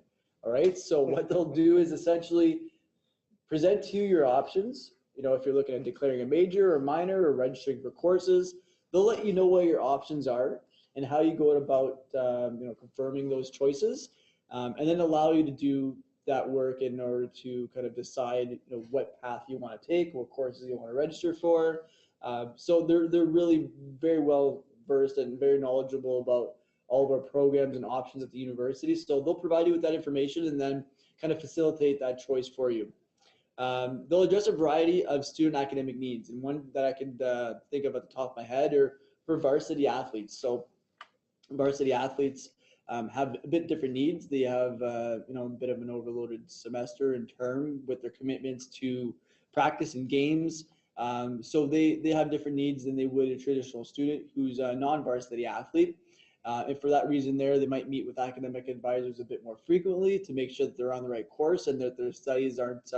All right. So what they'll do is essentially present to you your options. If you're looking at declaring a major or minor or registering for courses, they'll let you know what your options are and how you go about, confirming those choices, and then allow you to do that work in order to kind of decide, what path you want to take, what courses you want to register for. So they're really very well versed and very knowledgeable about all of our programs and options at the university. So they'll provide you with that information and then kind of facilitate that choice for you. They'll address a variety of student academic needs, and one that I can think of at the top of my head are for varsity athletes. So varsity athletes have a bit different needs. They have a bit of an overloaded semester and term with their commitments to practice and games. So they have different needs than they would a traditional student who's a non-varsity athlete. And for that reason they might meet with academic advisors a bit more frequently to make sure that they're on the right course and that their studies aren't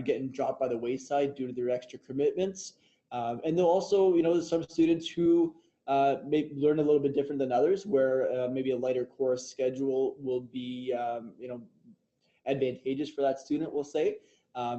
getting dropped by the wayside due to their extra commitments. And they'll also, there's some students who may learn a little bit different than others, where maybe a lighter course schedule will be, advantageous for that student, we'll say.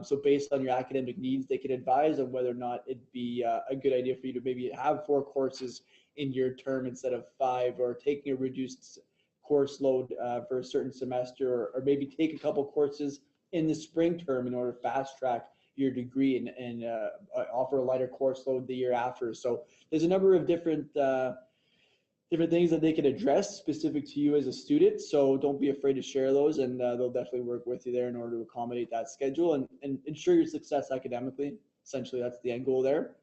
So based on your academic needs, they can advise on whether or not it'd be a good idea for you to maybe have 4 courses in your term instead of 5, or taking a reduced course load for a certain semester, or maybe take a couple courses in the spring term in order to fast track your degree and offer a lighter course load the year after. So there's a number of different things that they can address specific to you as a student. So don't be afraid to share those, and they'll definitely work with you there in order to accommodate that schedule and ensure your success academically. Essentially, that's the end goal there.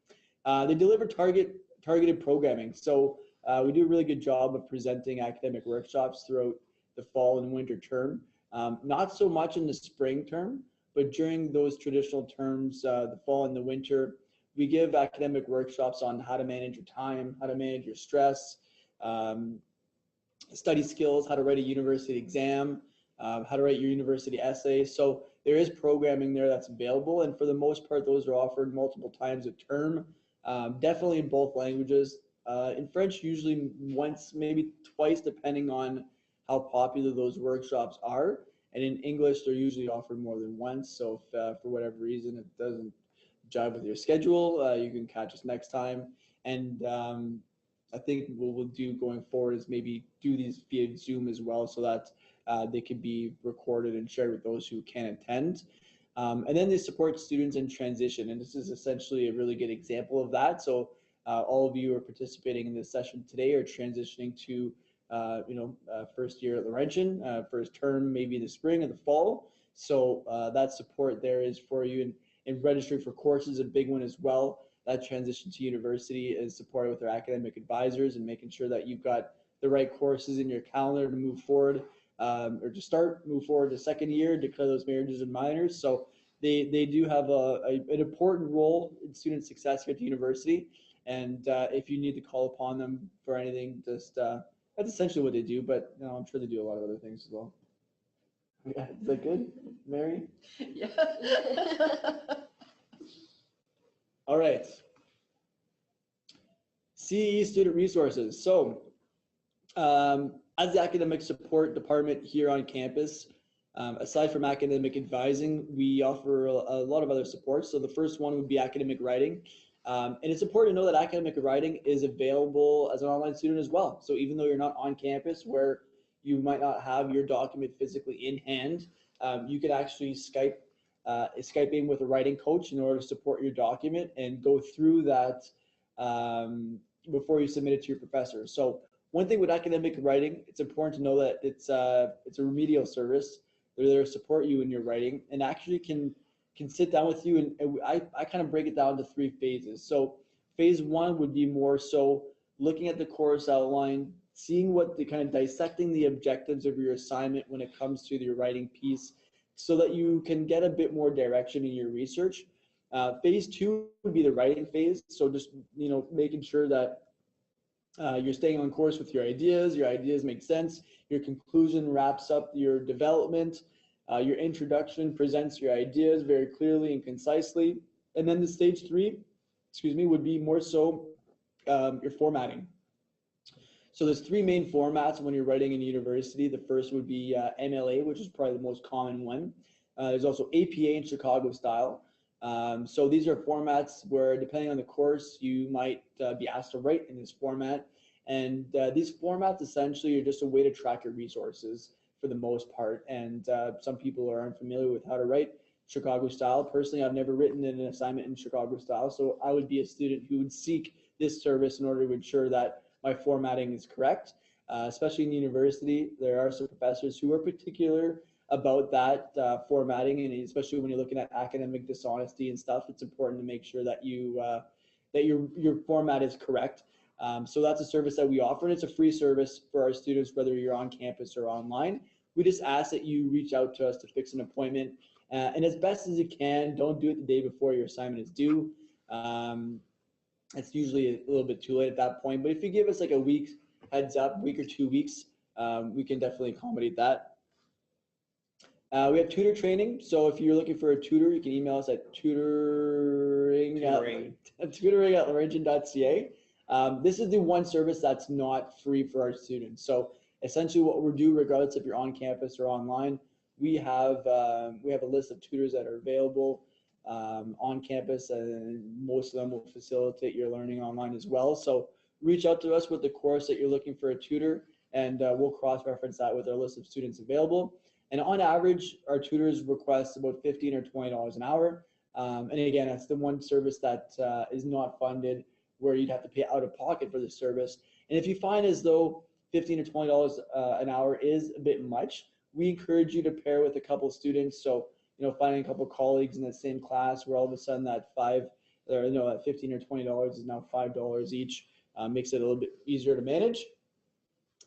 They deliver targeted programming. So we do a really good job of presenting academic workshops throughout the fall and winter term. Not so much in the spring term, but during those traditional terms, the fall and the winter, we give academic workshops on how to manage your time, how to manage your stress, study skills, how to write a university exam, how to write your university essay. So there is programming there that's available, and for the most part, those are offered multiple times a term, definitely in both languages. In French, usually once, maybe twice, depending on how popular those workshops are. And in English, they're usually offered more than once. So if for whatever reason it doesn't jive with your schedule, you can catch us next time. And I think what we'll do going forward is maybe do these via Zoom as well, so that they can be recorded and shared with those who can attend. And then they support students in transition. And this is essentially a really good example of that. So all of you who are participating in this session today are transitioning to first year at Laurentian, first term, maybe in the spring or the fall. So that support there is for you. And registering for courses, a big one as well. That transition to university is supported with our academic advisors and making sure that you've got the right courses in your calendar to move forward, or to move forward to second year, declare those majors and minors. So they do have an important role in student success here at the university. And if you need to call upon them for anything, just that's essentially what they do, but I'm sure they do a lot of other things as well. Yeah, is that good, Mary? Yeah. All right. CE student resources. So as the academic support department here on campus, aside from academic advising, we offer a lot of other supports. So the first one would be academic writing. And it's important to know that academic writing is available as an online student as well. So even though you're not on campus where you might not have your document physically in hand, you could actually Skype in with a writing coach in order to support your document and go through that before you submit it to your professor. So one thing with academic writing, it's important to know that it's a remedial service. They're there to support you in your writing and actually can sit down with you. And I kind of break it down to 3 phases. So phase 1 would be more so looking at the course outline, seeing what the kind of dissecting the objectives of your assignment when it comes to your writing piece so that you can get a bit more direction in your research. Phase 2 would be the writing phase. So just, making sure that you're staying on course with your ideas make sense, your conclusion wraps up your development, your introduction presents your ideas very clearly and concisely. And then the stage 3, would be more so your formatting. So there's 3 main formats when you're writing in university. The first would be MLA, which is probably the most common one. There's also APA and Chicago style. So these are formats where, depending on the course, you might be asked to write in this format. And these formats essentially are just a way to track your resources for the most part. And some people are unfamiliar with how to write Chicago style. Personally, I've never written an assignment in Chicago style, so I would be a student who would seek this service in order to ensure that my formatting is correct. Especially in university, there are some professors who are particular about that formatting, and especially when you're looking at academic dishonesty and stuff, it's important to make sure that your format is correct. So that's a service that we offer, and it's a free service for our students, whether you're on campus or online. We just ask that you reach out to us to fix an appointment, and as best as you can, don't do it the day before your assignment is due. It's usually a little bit too late at that point, but if you give us like a week heads up, week or 2 weeks, we can definitely accommodate that. We have tutor training. So if you're looking for a tutor, you can email us at tutoring at Laurentian.ca. This is the one service that's not free for our students. So essentially what we're doing, regardless if you're on campus or online, we have a list of tutors that are available on campus, and most of them will facilitate your learning online as well. So reach out to us with the course that you're looking for a tutor, and we'll cross-reference that with our list of students available. And on average, our tutors request about $15 or $20 an hour. And again, that's the one service that is not funded, where you'd have to pay out of pocket for the service. And if you find as though $15 or $20 an hour is a bit much, we encourage you to pair with a couple of students. So, finding a couple of colleagues in the same class where all of a sudden that $15 or $20 is now $5 each, makes it a little bit easier to manage.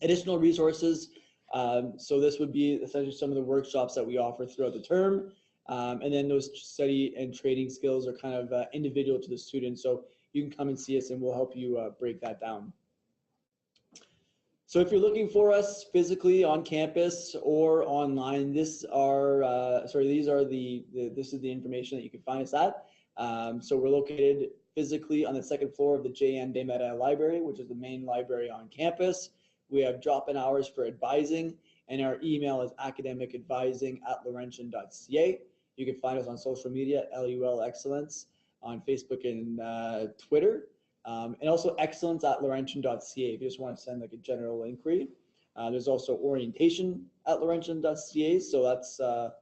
Additional resources. So this would be essentially some of the workshops that we offer throughout the term. And then those study and training skills are kind of individual to the student. So you can come and see us and we'll help you break that down. So if you're looking for us physically on campus or online, this is the information that you can find us at. So we're located physically on the 2nd floor of the J.N. De Meta Library, which is the main library on campus. We have drop-in hours for advising, and our email is academicadvising@laurentian.ca. You can find us on social media at LUL Excellence on Facebook and Twitter. And also excellence@laurentian.ca if you just want to send like a general inquiry. There's also orientation@laurentian.ca, so that's the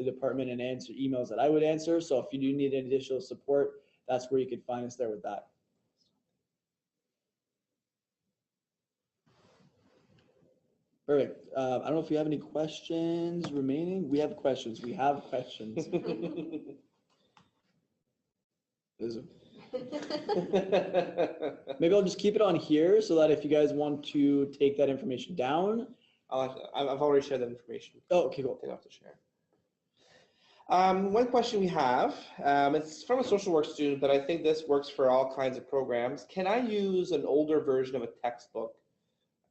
department and answer emails that I would answer. So if you do need any additional support, that's where you can find us there with that. Perfect. I don't know if you have any questions remaining. We have questions. Maybe I'll just keep it on here so that if you guys want to take that information down. I've already shared that information. Oh, okay, cool. Take off to share. One question we have, it's from a social work student, but I think this works for all kinds of programs. Can I use an older version of a textbook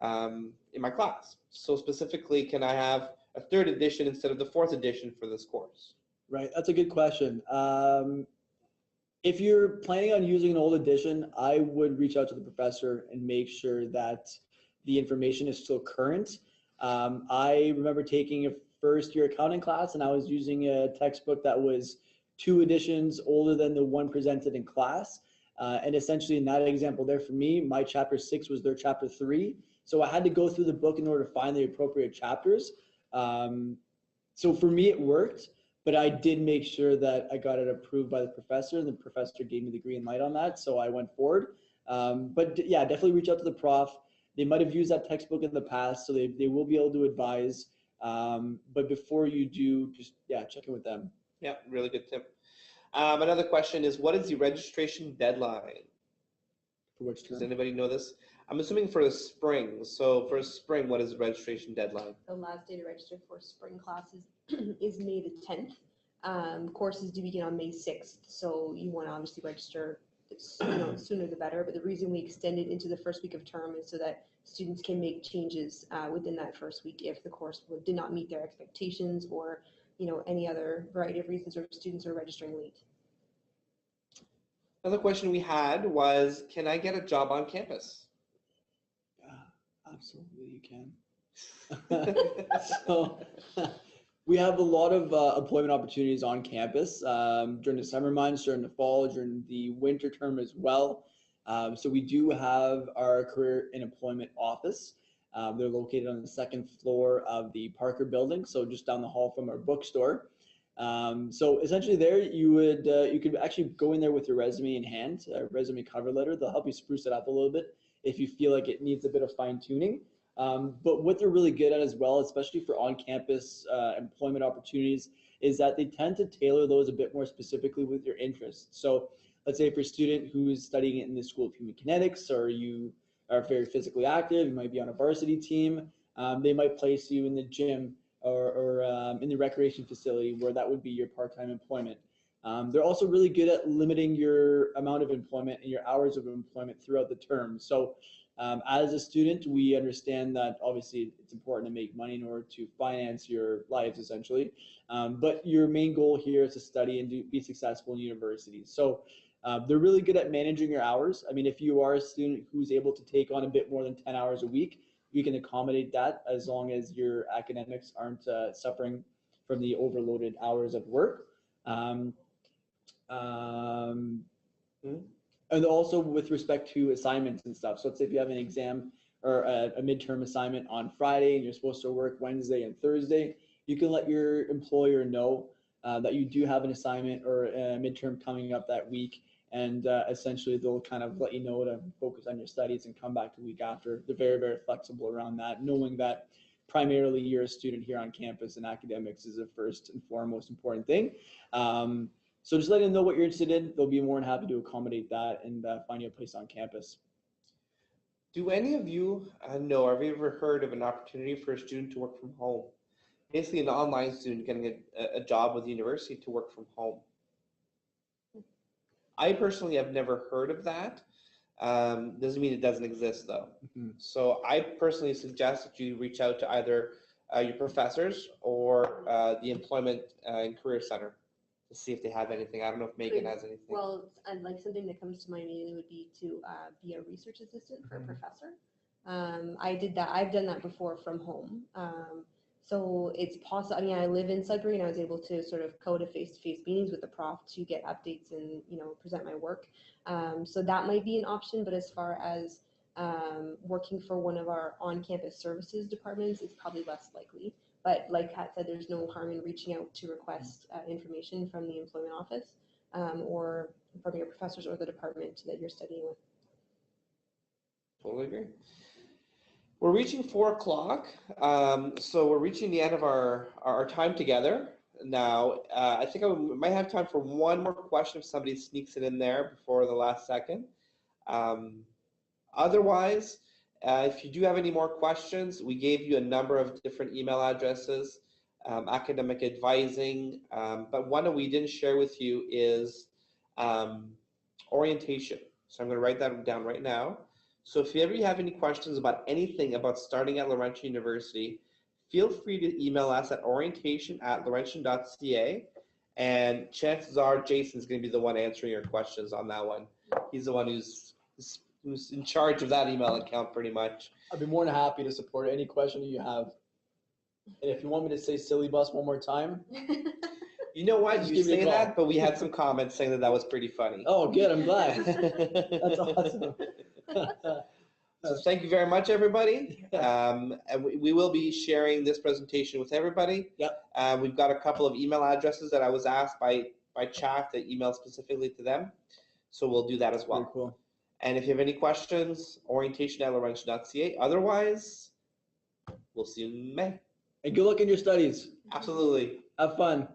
in my class? So specifically, can I have a 3rd edition instead of the 4th edition for this course? Right, that's a good question. If you're planning on using an old edition, I would reach out to the professor and make sure that the information is still current. I remember taking a first-year accounting class, and I was using a textbook that was 2 editions older than the one presented in class. And essentially in that example there for me, my chapter 6 was their chapter 3. So I had to go through the book in order to find the appropriate chapters. So for me, it worked, but I did make sure that I got it approved by the professor, and the professor gave me the green light on that. So I went forward. But yeah, definitely reach out to the prof. They might have used that textbook in the past, so they will be able to advise. But before you do, just check in with them. Yeah, really good tip. Another question is, what is the registration deadline? For which Does term? anybody know this? I'm assuming for the spring. So for spring, what is the registration deadline? The last day to register for spring classes is May the 10th. Courses do begin on May 6th, so you want to obviously register sooner the better. But the reason we extend it into the first week of term is so that students can make changes within that first week if the course did not meet their expectations, or any other variety of reasons, or students are registering late. Another question we had was, can I get a job on campus? Yeah, absolutely, you can. So we have a lot of employment opportunities on campus during the summer months, during the fall, during the winter term as well. So we do have our career and employment office. They're located on the second floor of the Parker building, so just down the hall from our bookstore. So essentially there you could actually go in there with your resume in hand, a resume cover letter. They'll help you spruce it up a little bit if you feel like it needs a bit of fine tuning. But what they're really good at as well, especially for on-campus employment opportunities, is that they tend to tailor those a bit more specifically with your interests. So let's say for a student who's studying in the School of Human Kinetics, or you are very physically active, you might be on a varsity team, they might place you in the gym or in the recreation facility, where that would be your part-time employment. They're also really good at limiting your amount of employment and your hours of employment throughout the term. So as a student, we understand that obviously it's important to make money in order to finance your lives, essentially. But your main goal here is to study and be successful in university. So they're really good at managing your hours. I mean, if you are a student who's able to take on a bit more than 10 hours a week, you can accommodate that as long as your academics aren't suffering from the overloaded hours of work. And also with respect to assignments and stuff. So let's say if you have an exam or a midterm assignment on Friday and you're supposed to work Wednesday and Thursday, you can let your employer know that you do have an assignment or a midterm coming up that week. And essentially they'll kind of let you know to focus on your studies and come back the week after. They're very, very flexible around that, knowing that primarily you're a student here on campus and academics is the first and foremost important thing. So just let them know what you're interested in. They'll be more than happy to accommodate that and find you a place on campus. Do any of you know, have you ever heard of an opportunity for a student to work from home? Basically an online student getting a job with the university to work from home. I personally have never heard of that. Doesn't mean it doesn't exist though. Mm-hmm. So I personally suggest that you reach out to either your professors or the Employment and Career Center to see if they have anything. I don't know if Megan has anything. Well, like something that comes to mind immediately would be to be a research assistant for a professor. I did that. I've done that before from home. So it's possible. I mean, I live in Sudbury, and I was able to sort of go to face-to-face meetings with the prof to get updates and present my work. So that might be an option. But as far as working for one of our on-campus services departments, it's probably less likely. But like Kat said, there's no harm in reaching out to request information from the employment office or from your professors or the department that you're studying with. Totally agree. We're reaching 4 o'clock, so we're reaching the end of our time together now. I think I might have time for one more question if somebody sneaks it in there before the last second. Otherwise, if you do have any more questions, we gave you a number of different email addresses, academic advising, but one that we didn't share with you is orientation. So I'm going to write that down right now. So if you ever have any questions about anything about starting at Laurentian University, feel free to email us at orientation@laurentian.ca, and chances are Jason's going to be the one answering your questions on that one. He's the one who's in charge of that email account pretty much. I'd be more than happy to support any question that you have. And if you want me to say silly bus one more time. You know what? Just You give me a say call. that, but we had some comments saying that was pretty funny. Oh, good. I'm glad. That's awesome. So thank you very much, everybody. And we will be sharing this presentation with everybody. Yep. We've got a couple of email addresses that I was asked by chat to email specifically to them. So we'll do that as well. Very cool. And if you have any questions, orientation@laurentian.ca. Otherwise, we'll see you in May. And good luck in your studies. Absolutely. Have fun.